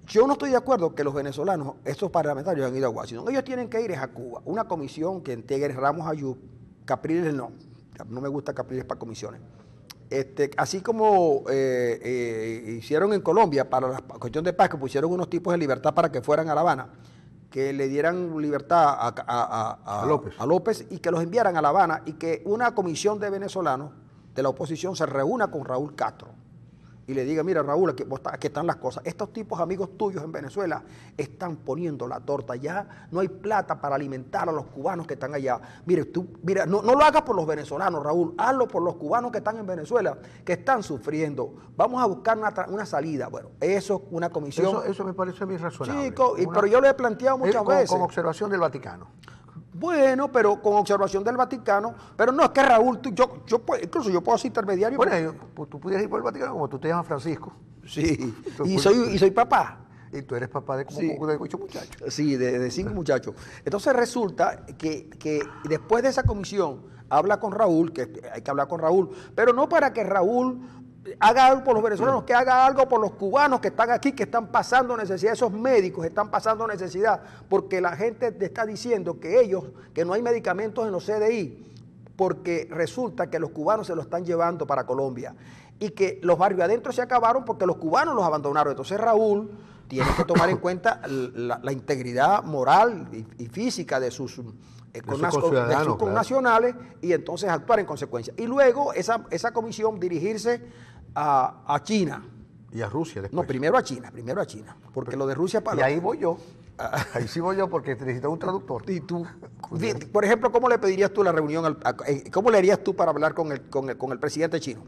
Yo no estoy de acuerdo que los venezolanos, estos parlamentarios, han ido a Washington. Ellos tienen que ir a Cuba. Una comisión que integre Ramos Ayub, Capriles no me gusta Capriles para comisiones. Así como hicieron en Colombia para la cuestión de paz, que pusieron unos tipos de libertad para que fueran a La Habana, que le dieran libertad a López y que los enviaran a La Habana y que una comisión de venezolanos de la oposición se reúna con Raúl Castro y le diga, mira Raúl, aquí están las cosas. Estos tipos amigos tuyos en Venezuela están poniendo la torta. Ya no hay plata para alimentar a los cubanos que están allá. Mira, no lo hagas por los venezolanos, Raúl. Hazlo por los cubanos que están en Venezuela, que están sufriendo. Vamos a buscar una salida. Bueno, eso es una comisión. Eso me parece a mí razonable. Chico, pero yo lo he planteado muchas veces. Con observación del Vaticano. Bueno, pero con observación del Vaticano, pero no es que Raúl, incluso yo puedo ser intermediario. Bueno, tú pudieras ir por el Vaticano como tú te llamas Francisco. Sí, y soy papá. Y tú eres papá de como Sí. de 8 muchachos. Sí, de 5 muchachos. Entonces resulta que después de esa comisión habla con Raúl, que hay que hablar con Raúl, pero no para que Raúl haga algo por los venezolanos, que haga algo por los cubanos que están aquí, que están pasando necesidad, esos médicos están pasando necesidad, porque la gente te está diciendo que no hay medicamentos en los CDI, porque resulta que los cubanos se los están llevando para Colombia, y que los barrios adentro se acabaron porque los cubanos los abandonaron. Entonces Raúl tiene que tomar en cuenta la integridad moral y física de sus connacionales y entonces actuar en consecuencia. Y luego esa comisión dirigirse a China. Y a Rusia después. No, primero a China, porque lo de Rusia para... Y ahí voy yo. Ahí sí voy yo porque necesito un traductor. Y tú, por ejemplo, ¿cómo le pedirías tú la reunión, cómo le harías tú para hablar con el presidente chino?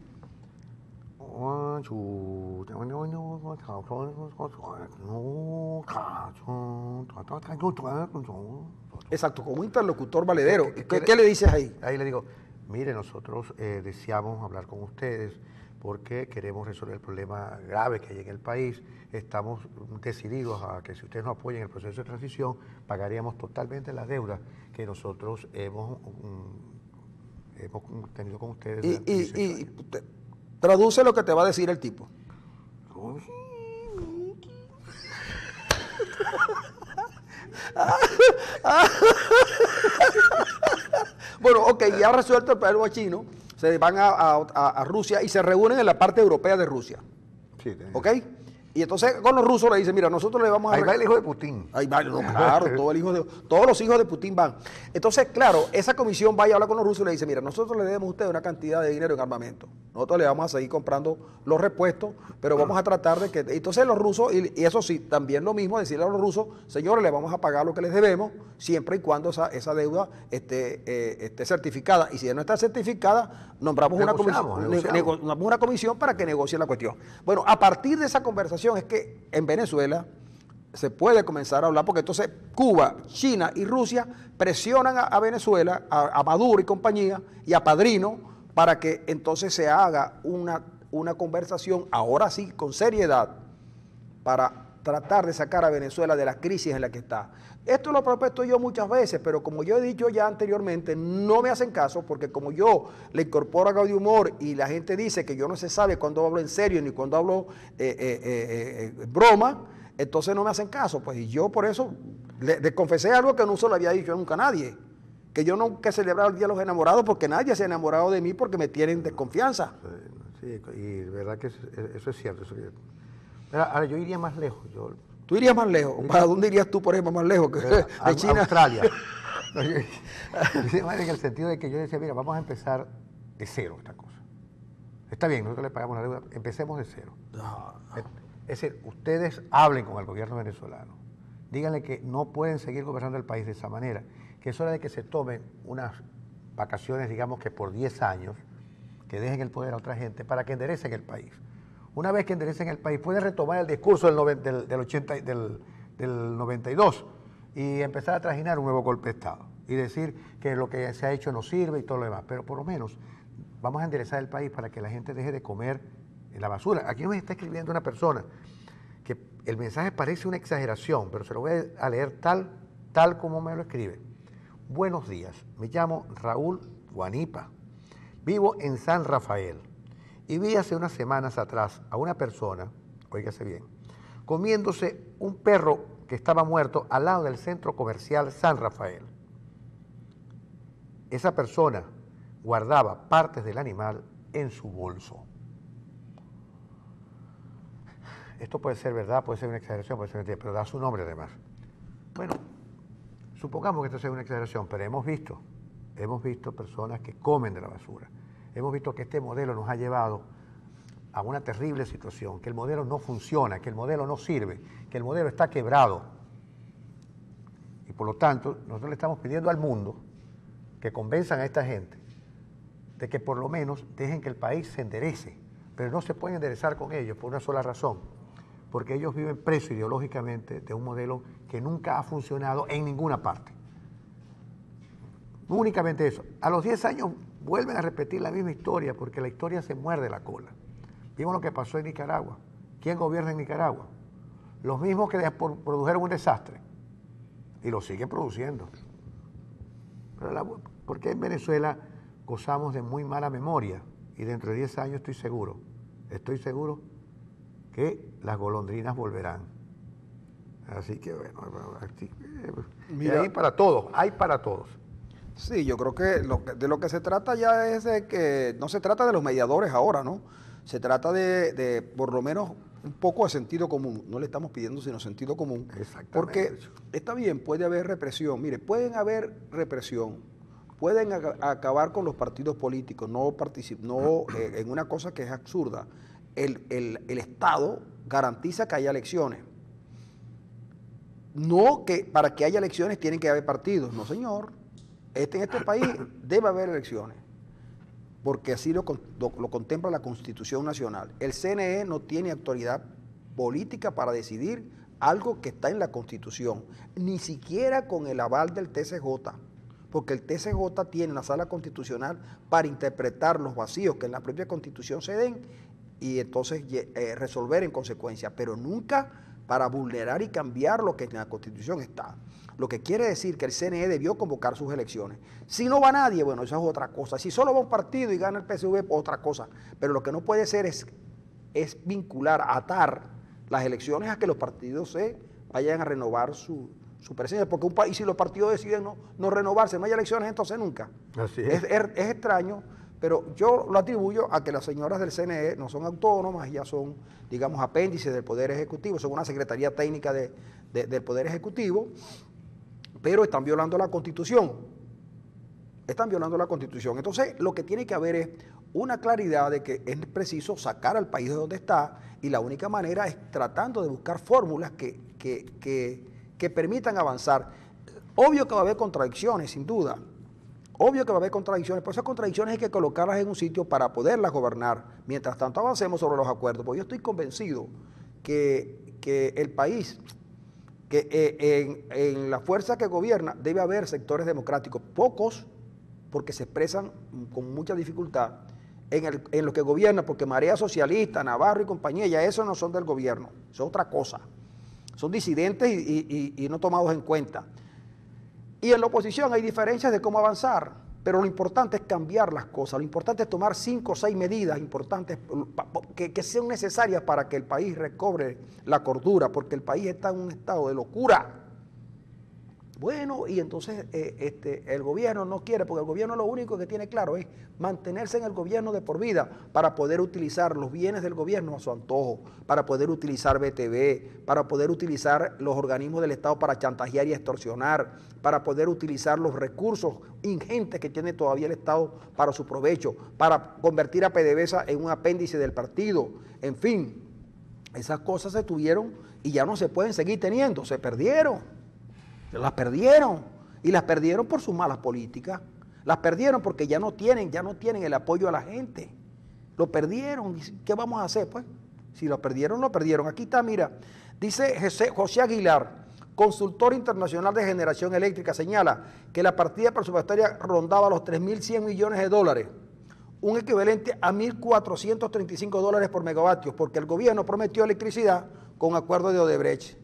Exacto, como interlocutor valedero. ¿Qué le dices ahí? Ahí le digo, mire, nosotros deseamos hablar con ustedes porque queremos resolver el problema grave que hay en el país. Estamos decididos a que si ustedes nos apoyan en el proceso de transición, pagaríamos totalmente la deuda que nosotros hemos tenido con ustedes. Y traduce lo que te va a decir el tipo. Bueno, ok, ya resuelto el problema chino, se van a Rusia y se reúnen en la parte europea de Rusia. Sí, ¿Ok? Y entonces con los rusos le dicen, mira, nosotros le vamos a... Ahí va el hijo de Putin. Ahí va, no, claro, todos los hijos de Putin van. Entonces, claro, esa comisión va y habla con los rusos y le dice, mira, nosotros le debemos a usted una cantidad de dinero en armamento. Nosotros le vamos a seguir comprando los repuestos, pero vamos a tratar de que... Entonces los rusos, y eso sí, también lo mismo, decirle a los rusos, señores, le vamos a pagar lo que les debemos, siempre y cuando esa deuda esté certificada. Y si no está certificada, nombramos una comisión para que negocie la cuestión. Bueno, a partir de esa conversación es que en Venezuela se puede comenzar a hablar, porque entonces Cuba, China y Rusia presionan a Venezuela, a Maduro y compañía, y a Padrino, para que entonces se haga una conversación, ahora sí, con seriedad, para tratar de sacar a Venezuela de la crisis en la que está. Esto lo he propuesto yo muchas veces, pero como yo he dicho ya anteriormente, no me hacen caso, porque como yo le incorporo a Gaudio Humor y la gente dice que yo no se sabe cuándo hablo en serio ni cuándo hablo broma, entonces no me hacen caso. Pues y yo por eso le confesé algo que no se lo había dicho nunca a nadie, que yo nunca he celebrado el Día de los Enamorados porque nadie se ha enamorado de mí porque me tienen desconfianza. Sí, y de verdad que eso es cierto. Eso es cierto. Ahora, yo iría más lejos. ¿Tú irías más lejos? ¿Para dónde irías tú, por ejemplo, más lejos que de China? Australia. No, yo en el sentido de que yo decía, mira, vamos a empezar de cero esta cosa. Está bien, nosotros le pagamos la deuda, empecemos de cero. No. Es decir, ustedes hablen con el gobierno venezolano, díganle que no pueden seguir gobernando el país de esa manera, que es hora de que se tomen unas vacaciones, digamos que por 10 años, que dejen el poder a otra gente para que enderecen el país. Una vez que enderecen el país, pueden retomar el discurso del 92 y empezar a trajinar un nuevo golpe de Estado y decir que lo que se ha hecho no sirve y todo lo demás. Pero por lo menos vamos a enderezar el país para que la gente deje de comer en la basura. Aquí nos está escribiendo una persona que el mensaje parece una exageración, pero se lo voy a leer tal como me lo escribe. Buenos días, me llamo Raúl Guanipa, vivo en San Rafael. Y vi hace unas semanas atrás a una persona, óigase bien, comiéndose un perro que estaba muerto al lado del centro comercial San Rafael. Esa persona guardaba partes del animal en su bolso. Esto puede ser verdad, puede ser una exageración, puede ser mentira, pero da su nombre además. Bueno, supongamos que esto sea una exageración, pero hemos visto personas que comen de la basura. Hemos visto que este modelo nos ha llevado a una terrible situación, que el modelo no funciona, que el modelo no sirve, que el modelo está quebrado. Y por lo tanto, nosotros le estamos pidiendo al mundo que convenzan a esta gente de que por lo menos dejen que el país se enderece, pero no se pueden enderezar con ellos por una sola razón, porque ellos viven presos ideológicamente de un modelo que nunca ha funcionado en ninguna parte. No únicamente eso, a los 10 años vuelven a repetir la misma historia porque la historia se muerde la cola. Vimos lo que pasó en Nicaragua. ¿Quién gobierna en Nicaragua? Los mismos que produjeron un desastre y lo siguen produciendo. Pero ¿por qué en Venezuela gozamos de muy mala memoria? Y dentro de 10 años estoy seguro que las golondrinas volverán. Así que bueno, Mira, hay para todos, hay para todos. Sí, yo creo que de lo que se trata ya es de que no se trata de los mediadores ahora, ¿no? Se trata de por lo menos un poco de sentido común. No le estamos pidiendo sino sentido común. Exactamente. Porque está bien, puede haber represión. Mire, pueden haber represión, pueden acabar con los partidos políticos, no en una cosa que es absurda. El Estado garantiza que haya elecciones. No que para que haya elecciones tienen que haber partidos. No, señor. En este país debe haber elecciones, porque así lo contempla la Constitución Nacional. El CNE no tiene autoridad política para decidir algo que está en la Constitución, ni siquiera con el aval del TCJ, porque el TCJ tiene una sala constitucional para interpretar los vacíos que en la propia Constitución se den y entonces resolver en consecuencia, pero nunca para vulnerar y cambiar lo que en la Constitución está. Lo que quiere decir que el CNE debió convocar sus elecciones. Si no va nadie, bueno, eso es otra cosa. Si solo va un partido y gana el PSV, otra cosa. Pero lo que no puede ser es vincular, atar las elecciones a que los partidos se vayan a renovar su presencia. Porque un país, si los partidos deciden no renovarse, no hay elecciones, entonces nunca. Así es. Es extraño, pero yo lo atribuyo a que las señoras del CNE no son autónomas, ya son, digamos, apéndices del Poder Ejecutivo, son una secretaría técnica del Poder Ejecutivo, pero están violando la Constitución. Entonces, lo que tiene que haber es una claridad de que es preciso sacar al país de donde está, y la única manera es tratando de buscar fórmulas que permitan avanzar. Obvio que va a haber contradicciones, sin duda. Obvio que va a haber contradicciones, pero esas contradicciones hay que colocarlas en un sitio para poderlas gobernar. Mientras tanto avancemos sobre los acuerdos, porque yo estoy convencido que el país que en la fuerza que gobierna debe haber sectores democráticos, pocos, porque se expresan con mucha dificultad, en lo que gobierna, porque Marea Socialista, Navarro y compañía, ya esos no son del gobierno, eso es otra cosa. Son disidentes y no tomados en cuenta. Y en la oposición hay diferencias de cómo avanzar, pero lo importante es cambiar las cosas, lo importante es tomar 5 o 6 medidas importantes que sean necesarias para que el país recobre la cordura, porque el país está en un estado de locura. Bueno, y entonces el gobierno no quiere, porque el gobierno lo único que tiene claro es mantenerse en el gobierno de por vida para poder utilizar los bienes del gobierno a su antojo, para poder utilizar BTV, para poder utilizar los organismos del Estado para chantajear y extorsionar, para poder utilizar los recursos ingentes que tiene todavía el Estado para su provecho, para convertir a PDVSA en un apéndice del partido. En fin, esas cosas se tuvieron y ya no se pueden seguir teniendo, se perdieron. Las perdieron, y las perdieron por sus malas políticas, las perdieron porque ya no tienen el apoyo a la gente, lo perdieron. ¿Qué vamos a hacer? Pues, si lo perdieron, lo perdieron. Aquí está, mira, dice José Aguilar, consultor internacional de generación eléctrica, señala que la partida presupuestaria rondaba los 3.100 millones de dólares, un equivalente a 1.435 dólares por megavatio, porque el gobierno prometió electricidad con acuerdo de Odebrecht.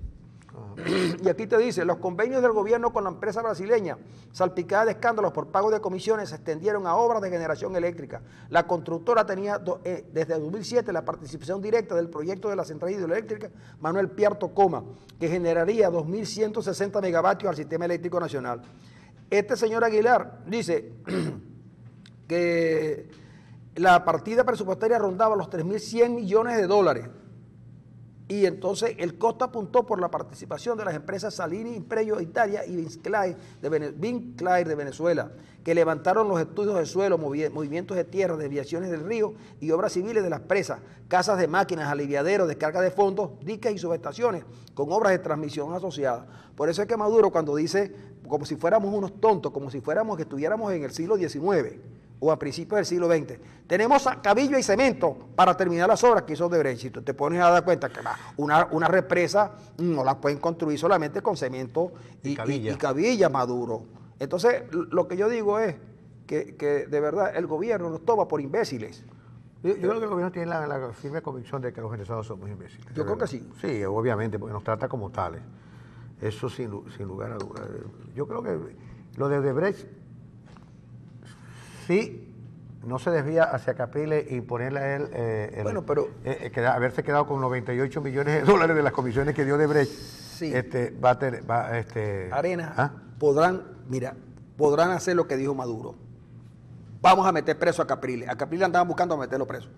Y aquí te dice, los convenios del gobierno con la empresa brasileña, salpicada de escándalos por pago de comisiones, se extendieron a obras de generación eléctrica. La constructora tenía desde 2007 la participación directa del proyecto de la central hidroeléctrica Manuel Piar Tocoma, que generaría 2.160 megavatios al sistema eléctrico nacional. Este señor Aguilar dice que la partida presupuestaria rondaba los 3.100 millones de dólares. Y entonces el Costa apuntó por la participación de las empresas Salini, Imperio de Italia y Vinclair de Venezuela, que levantaron los estudios de suelo, movimientos de tierra, desviaciones del río y obras civiles de las presas, casas de máquinas, aliviaderos, descarga de fondos, diques y subestaciones, con obras de transmisión asociadas. Por eso es que Maduro, cuando dice, como si fuéramos unos tontos, como si fuéramos que estuviéramos en el siglo XIX, o a principios del siglo XX. Tenemos cabillo y cemento para terminar las obras que hizo Odebrecht. Te pones a dar cuenta que una represa no la pueden construir solamente con cemento y cabilla, Maduro. Entonces, lo que yo digo es que de verdad el gobierno nos toma por imbéciles. Yo creo que el gobierno tiene la firme convicción de que los venezolanos somos imbéciles. Yo creo que sí. Sí, obviamente, porque nos trata como tales. Eso sin lugar a dudas. Yo creo que lo de Odebrecht sí, no se desvía hacia Capriles y ponerle a él haberse quedado con 98 millones de dólares de las comisiones que dio Odebrecht. Sí. Arena, podrán hacer lo que dijo Maduro. Vamos a meter preso a Capriles. A Capriles andaban buscando meterlo preso.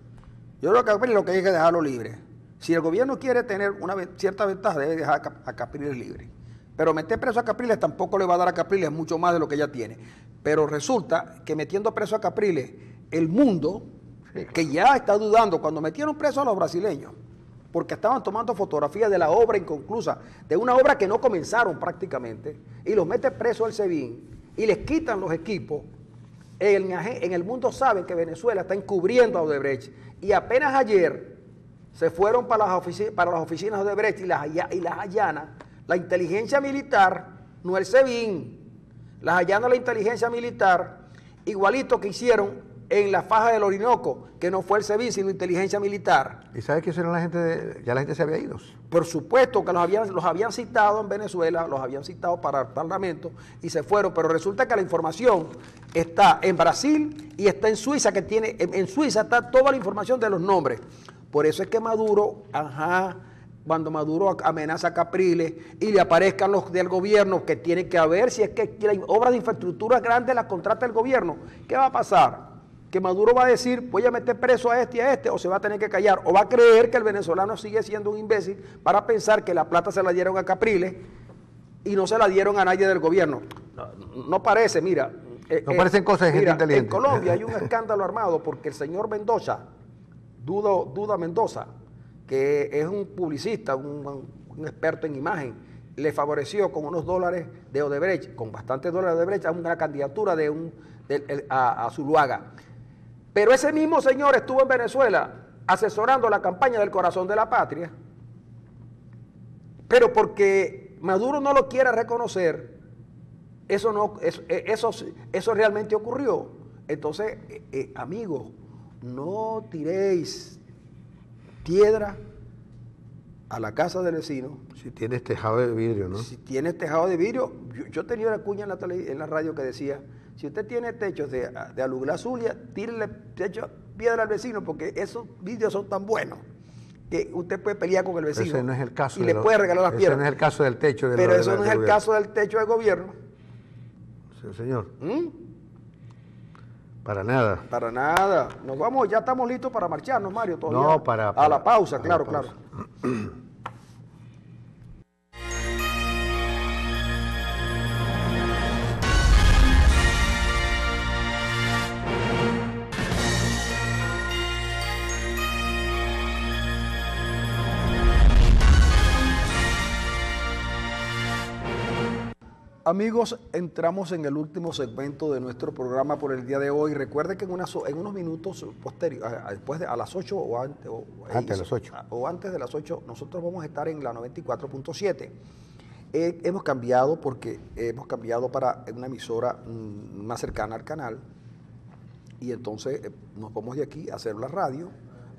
Yo creo que a Capriles lo que hay que dejarlo libre. Si el gobierno quiere tener una cierta ventaja, debe dejar a Capriles libre. Pero meter preso a Capriles tampoco le va a dar a Capriles mucho más de lo que ya tiene. Pero resulta que metiendo preso a Capriles, el mundo, que ya está dudando, cuando metieron preso a los brasileños, porque estaban tomando fotografías de la obra inconclusa, de una obra que no comenzaron prácticamente, y los mete preso al SEBIN, y les quitan los equipos, en el mundo saben que Venezuela está encubriendo a Odebrecht, y apenas ayer se fueron para las oficinas de Odebrecht y las allanan, la inteligencia militar, no el SEBIN, las allana la inteligencia militar, igualito que hicieron en la faja del Orinoco, que no fue el SEBIN, sino inteligencia militar. ¿Y sabes qué hicieron la gente? Ya la gente se había ido. Por supuesto que los habían citado en Venezuela, los habían citado para el Parlamento y se fueron, pero resulta que la información está en Brasil y está en Suiza, en Suiza está toda la información de los nombres. Por eso es que Maduro, cuando Maduro amenaza a Capriles y le aparezcan los del gobierno, que tiene que ver si es que las obras de infraestructura grandes las contrata el gobierno, ¿qué va a pasar? Que Maduro va a decir, voy a meter preso a este, o se va a tener que callar, o va a creer que el venezolano sigue siendo un imbécil para pensar que la plata se la dieron a Capriles y no se la dieron a nadie del gobierno. No parece, mira. No parecen cosas de gente inteligente. En Colombia hay un escándalo armado porque el señor Mendoza, Duda Mendoza, que es un publicista, un experto en imagen, le favoreció con unos dólares de Odebrecht, con bastantes dólares de Odebrecht, a una candidatura a Zuluaga. Pero ese mismo señor estuvo en Venezuela asesorando la campaña del Corazón de la Patria, pero porque Maduro no lo quiera reconocer, eso realmente ocurrió. Entonces, amigos, no tiréis piedra a la casa del vecino. Si tienes tejado de vidrio, ¿no? Si tienes tejado de vidrio, yo tenía una cuña en la radio que decía, si usted tiene techos de alugla Zulia, tírele piedra al vecino, porque esos vidrios son tan buenos que usted puede pelear con el vecino. Pero ese no es el caso. Y le puede regalar las piedras. Ese no es el caso del techo. Pero eso no es el caso del techo del gobierno. Sí, señor. Para nada. Para nada. Nos vamos, ya estamos listos para marcharnos, Mario. Todavía. No, a la pausa, claro, claro. Amigos, entramos en el último segmento de nuestro programa por el día de hoy. Recuerde que en unos minutos posteriores, después a las 8 antes de las 8. O antes de las 8, nosotros vamos a estar en la 94.7. Hemos cambiado para una emisora más cercana al canal, y entonces nos vamos de aquí a hacer la radio,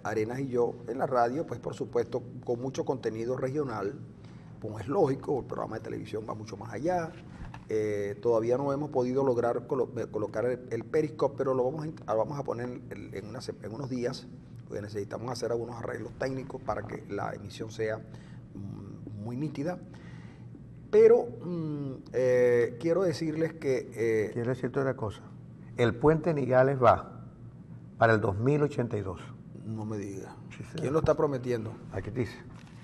Arenas y yo en la radio, pues por supuesto con mucho contenido regional. Como es lógico, el programa de televisión va mucho más allá. Todavía no hemos podido lograr colocar el Periscope, pero lo vamos a poner en unos días, porque necesitamos hacer algunos arreglos técnicos para que la emisión sea muy nítida. Pero quiero decirles que... quiero decirte una cosa. El puente Nigales va para el 2082. No me diga. Sí, ¿quién lo está prometiendo? Aquí dice.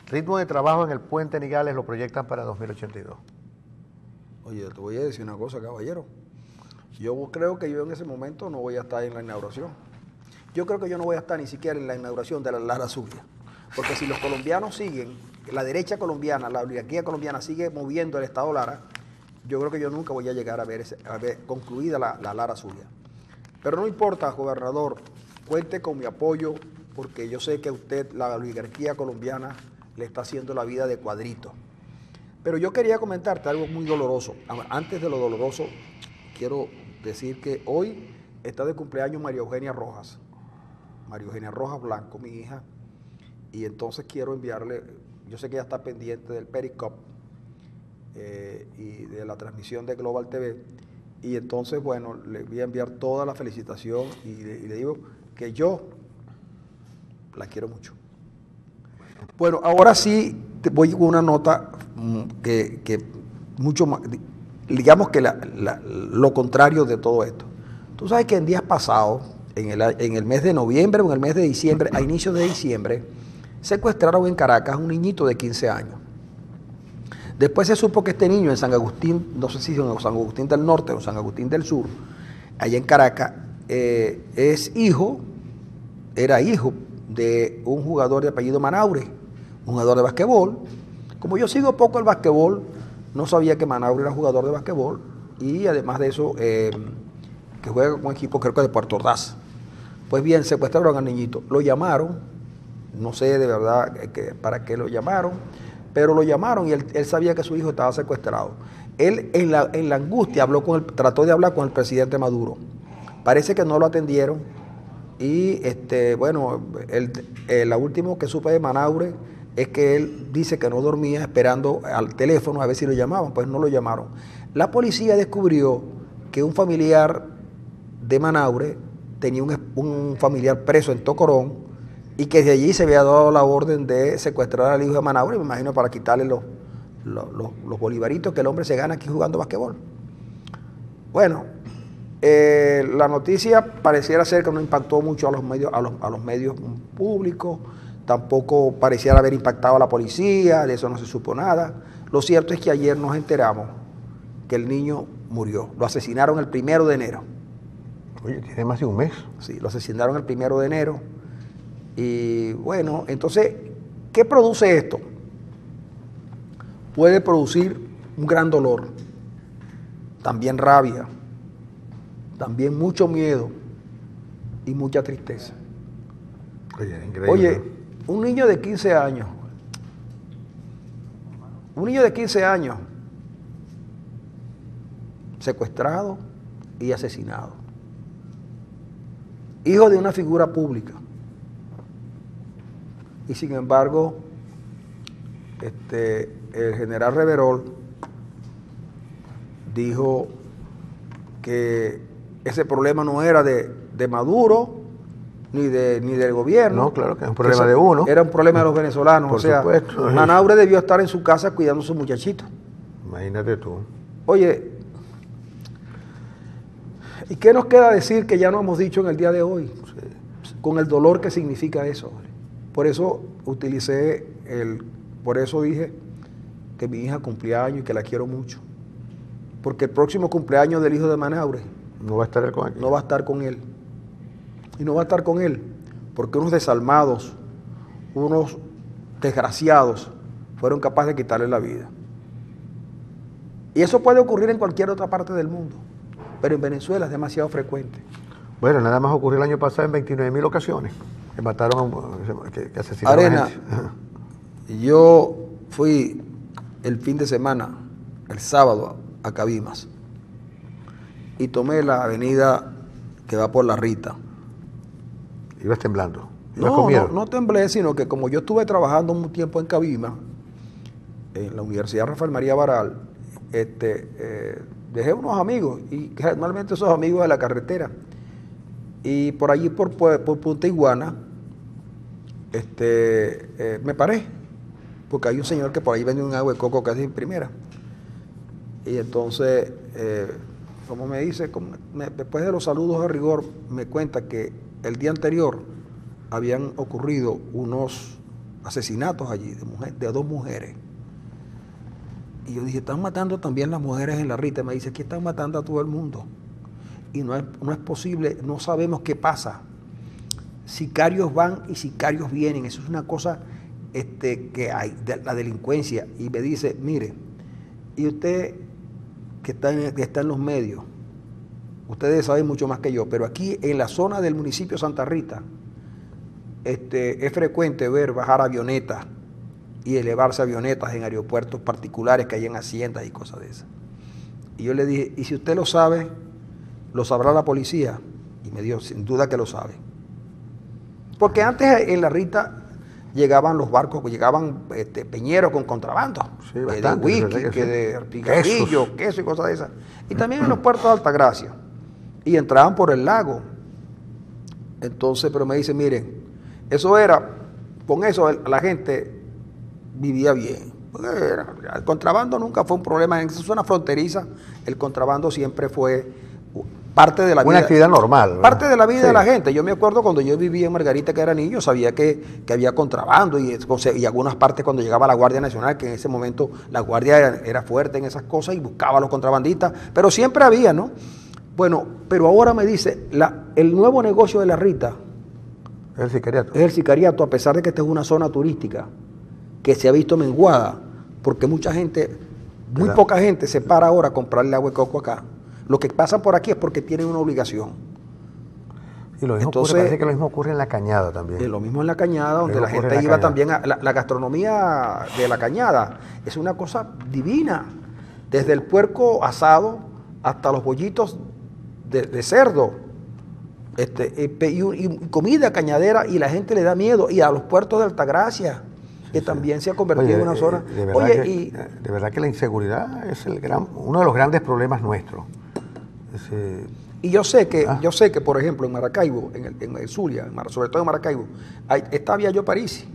Ritmo de trabajo en el puente Nigales lo proyectan para 2082. Oye, te voy a decir una cosa, caballero. Yo creo que yo en ese momento no voy a estar en la inauguración. Yo creo que yo no voy a estar ni siquiera en la inauguración de la Lara Zulia. Porque si los colombianos siguen, la derecha colombiana, la oligarquía colombiana sigue moviendo el Estado Lara, yo creo que yo nunca voy a llegar a ver concluida la Lara Zulia. Pero no importa, gobernador, cuente con mi apoyo, porque yo sé que usted, la oligarquía colombiana, le está haciendo la vida de cuadrito. Pero yo quería comentarte algo muy doloroso. Antes de lo doloroso, quiero decir que hoy está de cumpleaños María Eugenia Rojas Blanco, mi hija, y entonces quiero enviarle, yo sé que ella está pendiente del Periscope y de la transmisión de Global TV, y entonces, bueno, le voy a enviar toda la felicitación y le digo que yo la quiero mucho. Bueno, ahora sí voy con una nota que mucho más, digamos que lo contrario de todo esto. Tú sabes que en días pasados, en el mes de noviembre o en el mes de diciembre, a inicios de diciembre, secuestraron en Caracas a un niñito de 15 años. Después se supo que este niño en San Agustín, no sé si en San Agustín del Norte o San Agustín del Sur, allá en Caracas, era hijo de un jugador de apellido Manaure, un jugador de basquetbol. Como yo sigo poco el basquetbol, no sabía que Manaure era jugador de basquetbol, y además de eso, que juega con un equipo, creo que de Puerto Ordaz. Pues bien, secuestraron al niñito, lo llamaron, no sé de verdad para qué lo llamaron, pero lo llamaron y él sabía que su hijo estaba secuestrado. Él en la angustia trató de hablar con el presidente Maduro. Parece que no lo atendieron. Y bueno, la última que supe de Manaure es que él dice que no dormía esperando al teléfono a ver si lo llamaban, pues no lo llamaron. La policía descubrió que un familiar de Manaure tenía un familiar preso en Tocorón, y que de allí se había dado la orden de secuestrar al hijo de Manaure, me imagino para quitarle los bolivaritos que el hombre se gana aquí jugando basquetbol. Bueno, la noticia pareciera ser que no impactó mucho a los medios públicos, tampoco pareciera haber impactado a la policía, de eso no se supo nada. Lo cierto es que ayer nos enteramos que el niño murió. Lo asesinaron el 1 de enero. Oye, tiene más de un mes. Sí, lo asesinaron el 1 de enero. Y bueno, entonces, ¿qué produce esto? Puede producir un gran dolor, también rabia, también mucho miedo y mucha tristeza. Oye, increíble. Oye, un niño de 15 años Un niño de 15 años secuestrado y asesinado. Hijo de una figura pública. Y sin embargo, el general Reverol dijo que ese problema no era de Maduro ni del gobierno. No, claro que es un problema de uno. Era un problema de los venezolanos. Por supuesto. Manaure debió estar en su casa cuidando a su muchachito. Imagínate tú. Oye, ¿y qué nos queda decir que ya no hemos dicho en el día de hoy? Sí. Con el dolor que significa eso. Por eso por eso dije que mi hija cumplía años y que la quiero mucho. Porque el próximo cumpleaños del hijo de Manaure no va a estar él con él. No va a estar con él. Y no va a estar con él porque unos desalmados, unos desgraciados fueron capaces de quitarle la vida. Y eso puede ocurrir en cualquier otra parte del mundo, pero en Venezuela es demasiado frecuente. Bueno, nada más ocurrió el año pasado en 29.000 ocasiones. Que mataron, que asesinaron Arena, a gente. Yo fui el fin de semana, el sábado, a Cabimas y tomé la avenida que va por La Rita. ¿Ibas temblando? ¿Ibas con miedo? No temblé, sino que como yo estuve trabajando un tiempo en Cabimas, en la Universidad Rafael María Baral, dejé unos amigos, y normalmente esos amigos de la carretera, y por allí por Punta Iguana, me paré, porque hay un señor que por ahí vende un agua de coco casi en primera. Y entonces, como me dice, después de los saludos de rigor, me cuenta que el día anterior habían ocurrido unos asesinatos allí de dos mujeres. Y yo dije, están matando también las mujeres en La Rita. Me dice, aquí están matando a todo el mundo. Y no es posible, no sabemos qué pasa. Sicarios van y sicarios vienen. Eso es una cosa que hay, de la delincuencia. Y me dice, mire, y usted que está en los medios, ustedes saben mucho más que yo, pero aquí en la zona del municipio Santa Rita, es frecuente ver bajar avionetas y elevarse avionetas en aeropuertos particulares que hay en haciendas y cosas de esas. Y yo le dije, y si usted lo sabe, lo sabrá la policía. Y me dijo, sin duda que lo sabe. Porque antes en La Rita llegaban los barcos, llegaban peñeros con contrabando, sí, de whisky, de picarillo, queso y cosas de esas. Y también en los puertos de Altagracia. Y entraban por el lago. Entonces, pero me dice, miren, eso era, con eso la gente vivía bien. El contrabando nunca fue un problema. En esa zona fronteriza, el contrabando siempre fue parte de la vida. Una actividad normal. Parte de la vida de la gente. Yo me acuerdo cuando yo vivía en Margarita, que era niño, sabía que había contrabando y algunas partes cuando llegaba la Guardia Nacional, que en ese momento la Guardia era fuerte en esas cosas y buscaba a los contrabandistas, pero siempre había, ¿no? Bueno, pero ahora me dice, el nuevo negocio de La Rita es el sicariato. Es el sicariato, a pesar de que esta es una zona turística que se ha visto menguada, porque mucha gente, muy poca gente se para ahora a comprarle agua de coco acá. Lo que pasa por aquí es porque tienen una obligación. Y lo mismo parece que lo mismo ocurre en La Cañada también. Lo mismo en La Cañada, donde la gente iba también a la gastronomía de La Cañada. Es una cosa divina. Desde el puerco asado hasta los bollitos de cerdo. Y comida cañadera, y la gente le da miedo. Y a los puertos de Altagracia, que también se ha convertido en una zona. De verdad que la inseguridad es uno de los grandes problemas nuestros. Y yo sé que, por ejemplo, en Maracaibo, en el Zulia, sobre todo en Maracaibo, está Viallo Parisi,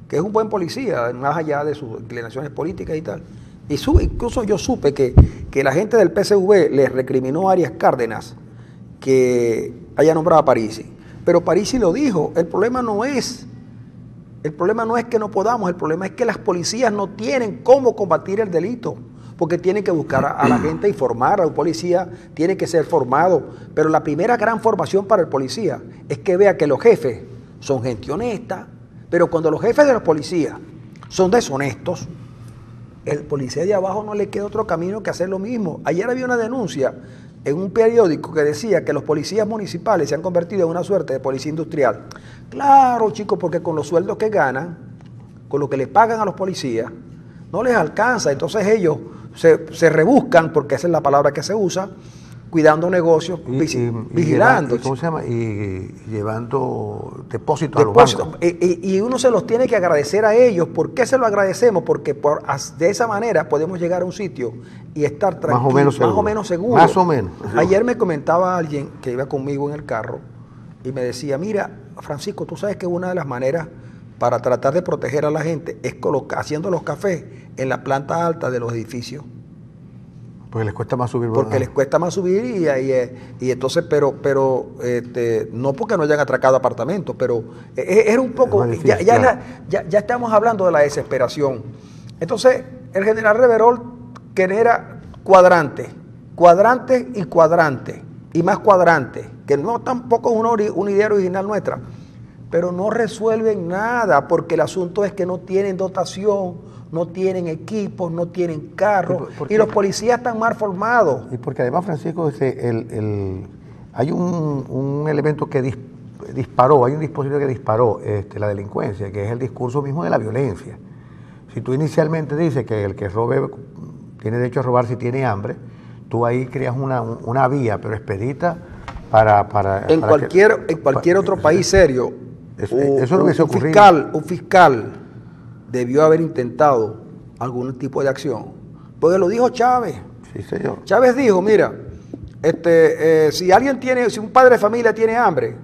que es un buen policía, más allá de sus inclinaciones políticas y tal. Incluso yo supe que la gente del PSV le recriminó a Arias Cárdenas que haya nombrado a Parisi. Pero Parisi lo dijo, el problema no es que no podamos, el problema es que las policías no tienen cómo combatir el delito, porque tienen que buscar a la gente y formar. A un policía tiene que ser formado, pero la primera gran formación para el policía es que vea que los jefes son gente honesta, pero cuando los jefes de los policías son deshonestos, el policía de abajo no le queda otro camino que hacer lo mismo. Ayer había una denuncia en un periódico que decía que los policías municipales se han convertido en una suerte de policía industrial. Claro, chicos, porque con los sueldos que ganan, con lo que le pagan a los policías, no les alcanza. Entonces ellos se rebuscan, porque esa es la palabra que se usa, cuidando negocios, vigilando. ¿Cómo se llama? Y llevando depósitos a los bancos. Y uno se los tiene que agradecer a ellos. ¿Por qué se lo agradecemos? Porque de esa manera podemos llegar a un sitio y estar tranquilos, más o menos seguros. Más o menos. Ayer me comentaba alguien que iba conmigo en el carro y me decía, mira, Francisco, tú sabes que una de las maneras para tratar de proteger a la gente es haciendo los cafés en la planta alta de los edificios. Porque les cuesta más subir. Porque les cuesta más subir y entonces, pero no porque no hayan atracado apartamentos, pero era un poco, ya estamos hablando de la desesperación. Entonces, el general Reverol genera cuadrantes y más cuadrantes, que no tampoco es una idea original nuestra, pero no resuelven nada, porque el asunto es que no tienen dotación, no tienen equipos, no tienen carros, y los policías están mal formados. Y porque además, Francisco, hay un elemento que disparó, hay un dispositivo que disparó la delincuencia, que es el discurso mismo de la violencia. Si tú inicialmente dices que el que robe tiene derecho a robar si tiene hambre, tú ahí creas una vía, pero expedita para en cualquier otro país serio, eso es lo que se ocurrió. Un fiscal debió haber intentado algún tipo de acción, porque lo dijo Chávez. Sí, señor. Chávez dijo, mira, si un padre de familia tiene hambre,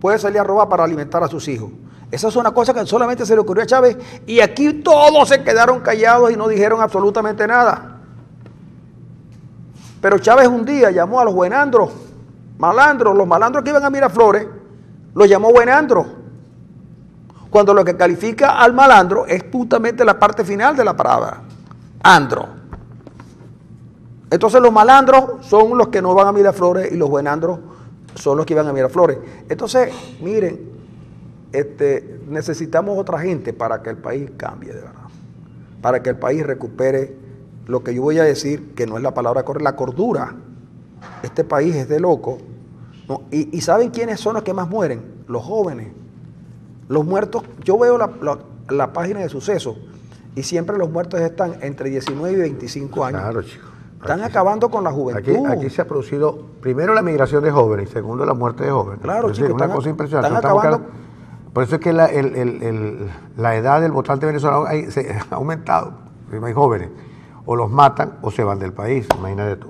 puede salir a robar para alimentar a sus hijos. Esa es una cosa que solamente se le ocurrió a Chávez, y aquí todos se quedaron callados y no dijeron absolutamente nada. Pero Chávez un día llamó a los buenandros, los malandros que iban a Miraflores, los llamó buenandros, cuando lo que califica al malandro es justamente la parte final de la palabra, andro. Entonces los malandros son los que no van a Miraflores y los buenandros son los que iban a Miraflores. Entonces, miren, necesitamos otra gente para que el país cambie de verdad, para que el país recupere lo que yo voy a decir, que no es la palabra correcta, la cordura. Este país es de loco, ¿no? Y ¿saben quiénes son los que más mueren? Los jóvenes. Los muertos, yo veo la página de sucesos y siempre los muertos están entre 19 y 25 años. Claro, chicos. Están acabando con la juventud. Aquí se ha producido, primero, la migración de jóvenes y segundo, la muerte de jóvenes. Claro, chicos. Es una cosa impresionante. Están acabando. Por eso es que la edad del votante venezolano se ha aumentado. No hay jóvenes. O los matan o se van del país, imagínate tú.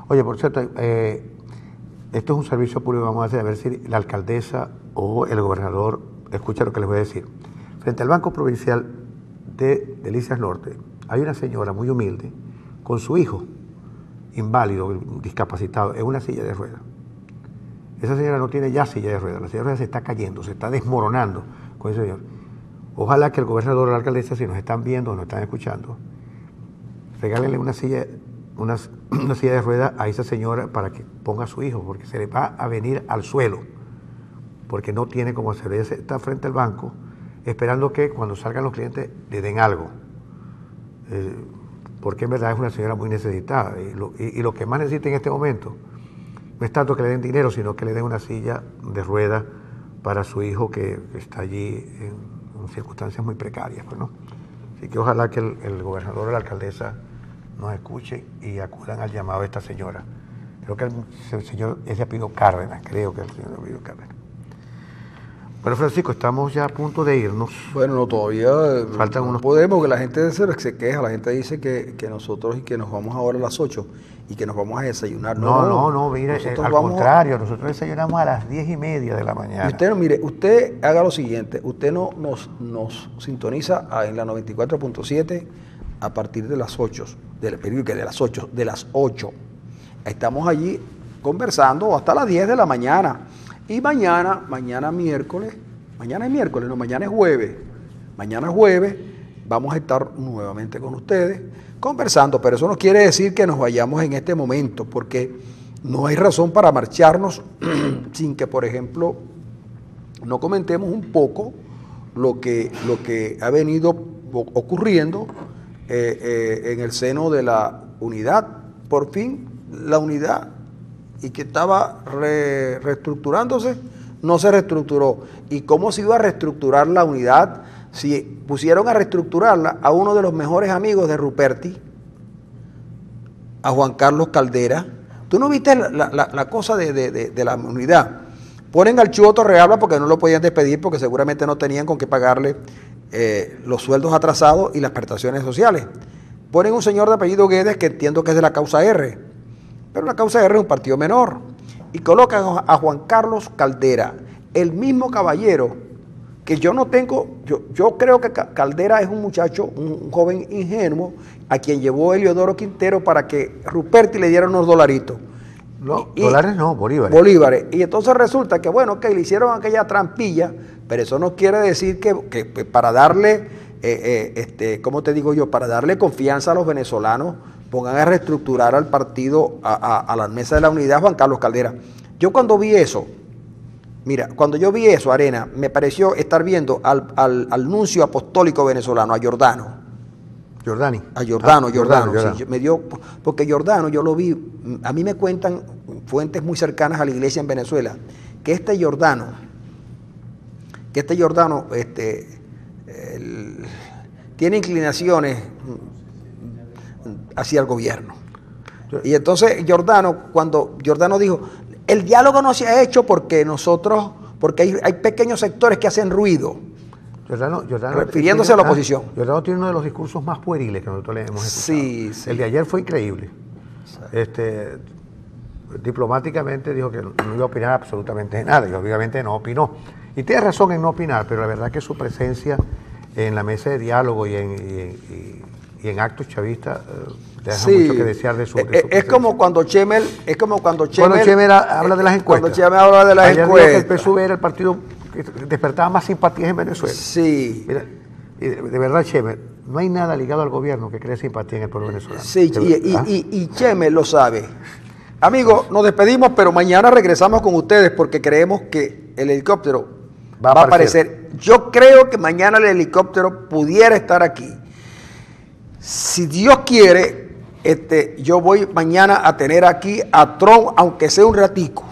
Oye, por cierto, esto es un servicio público, vamos a hacer, a ver si la alcaldesa o el gobernador escucha lo que les voy a decir. Frente al Banco Provincial de Delicias Norte, hay una señora muy humilde con su hijo, inválido, discapacitado, en una silla de ruedas. Esa señora no tiene ya silla de ruedas, la silla de ruedas se está cayendo, se está desmoronando con ese señor. Ojalá que el gobernador o la alcaldesa, si nos están viendo o nos están escuchando, regálenle una silla de ruedas a esa señora para que ponga a su hijo, porque se le va a venir al suelo, porque no tiene cómo hacerlo. Ella está frente al banco esperando que cuando salgan los clientes le den algo, porque en verdad es una señora muy necesitada, y lo que más necesita en este momento no es tanto que le den dinero, sino que le den una silla de ruedas para su hijo que está allí en circunstancias muy precarias, pues, ¿no? Así que ojalá que el gobernador o la alcaldesa nos escuchen y acudan al llamado de esta señora. Creo que el señor es de apellido Cárdenas, creo que el señor de apellido Cárdenas. Bueno, Francisco, estamos ya a punto de irnos. Bueno, no, todavía faltan unos... podemos, que la gente se queja, la gente dice que nosotros y que nos vamos ahora a las 8 y que nos vamos a desayunar. No, mire, al contrario, nosotros desayunamos a las 10:30 de la mañana. Y usted, mire, usted haga lo siguiente, usted nos sintoniza en la 94.7 a partir de las 8, de las 8. Estamos allí conversando hasta las 10 de la mañana. Y mañana es miércoles, mañana es jueves. Mañana jueves vamos a estar nuevamente con ustedes conversando, pero eso no quiere decir que nos vayamos en este momento, porque no hay razón para marcharnos sin que, por ejemplo, no comentemos un poco lo que ha venido ocurriendo en el seno de la unidad. Por fin, la unidad, y que estaba reestructurándose, no se reestructuró. ¿Y cómo se iba a reestructurar la unidad si pusieron a reestructurarla a uno de los mejores amigos de Ruperti, a Juan Carlos Caldera. ¿Tú no viste la cosa de la unidad? Ponen al Chuo Torrealba porque no lo podían despedir porque seguramente no tenían con qué pagarle los sueldos atrasados y las prestaciones sociales. Ponen un señor de apellido Guedes que entiendo que es de la causa R, pero la causa R es un partido menor. Y colocan a Juan Carlos Caldera, el mismo caballero que yo no tengo, yo creo que Caldera es un muchacho, un joven ingenuo, a quien llevó Eliodoro Quintero para que Ruperti le diera unos dolaritos. No, dólares no, bolívares. Bolívares. Y entonces resulta que, bueno, que le hicieron aquella trampilla, pero eso no quiere decir que para darle, ¿cómo te digo yo? Para darle confianza a los venezolanos, pongan a reestructurar al partido, a la mesa de la unidad, Juan Carlos Caldera. Yo cuando vi eso, mira, cuando yo vi eso, Arena, me pareció estar viendo al nuncio apostólico venezolano, a Giordano. Giordani. A Giordano, Giordano. Sí, me dio, porque Giordano yo lo vi, a mí me cuentan fuentes muy cercanas a la iglesia en Venezuela, que este Giordano, tiene inclinaciones hacia el gobierno. Y entonces cuando Giordano dijo, el diálogo no se ha hecho porque hay pequeños sectores que hacen ruido. Giordano, refiriéndose a la oposición. Giordano tiene uno de los discursos más pueriles que nosotros le hemos escuchado. Sí. El de ayer fue increíble. Diplomáticamente dijo que no iba a opinar absolutamente de nada, y obviamente no opinó. Y tiene razón en no opinar, pero la verdad que su presencia en la mesa de diálogo y en actos chavistas deja mucho que desear de su es como cuando Chemel habla de las encuestas. Cuando Chemel habla de las ayer encuestas. Dijo que el PSUV era el partido que despertaba más simpatías en Venezuela. Sí. Mira, de verdad, Chemel, no hay nada ligado al gobierno que cree simpatía en el pueblo venezolano. Sí, y Chemel lo sabe. Amigos, nos despedimos, pero mañana regresamos con ustedes porque creemos que el helicóptero va a aparecer. Yo creo que mañana el helicóptero pudiera estar aquí. Si Dios quiere, yo voy mañana a tener aquí a Trump, aunque sea un ratico,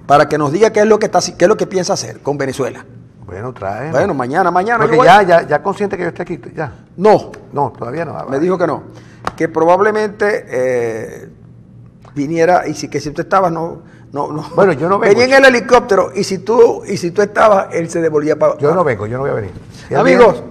para que nos diga qué es lo que piensa hacer con Venezuela. Bueno, trae. Bueno, mañana. Porque ya consciente que yo esté aquí, ya. No, todavía no. Me dijo que no. Que probablemente viniera, y que si tú estabas, no. Bueno, yo no vengo. Venía en el helicóptero, y si tú estabas, él se devolvía para. Yo no voy a venir. Amigos.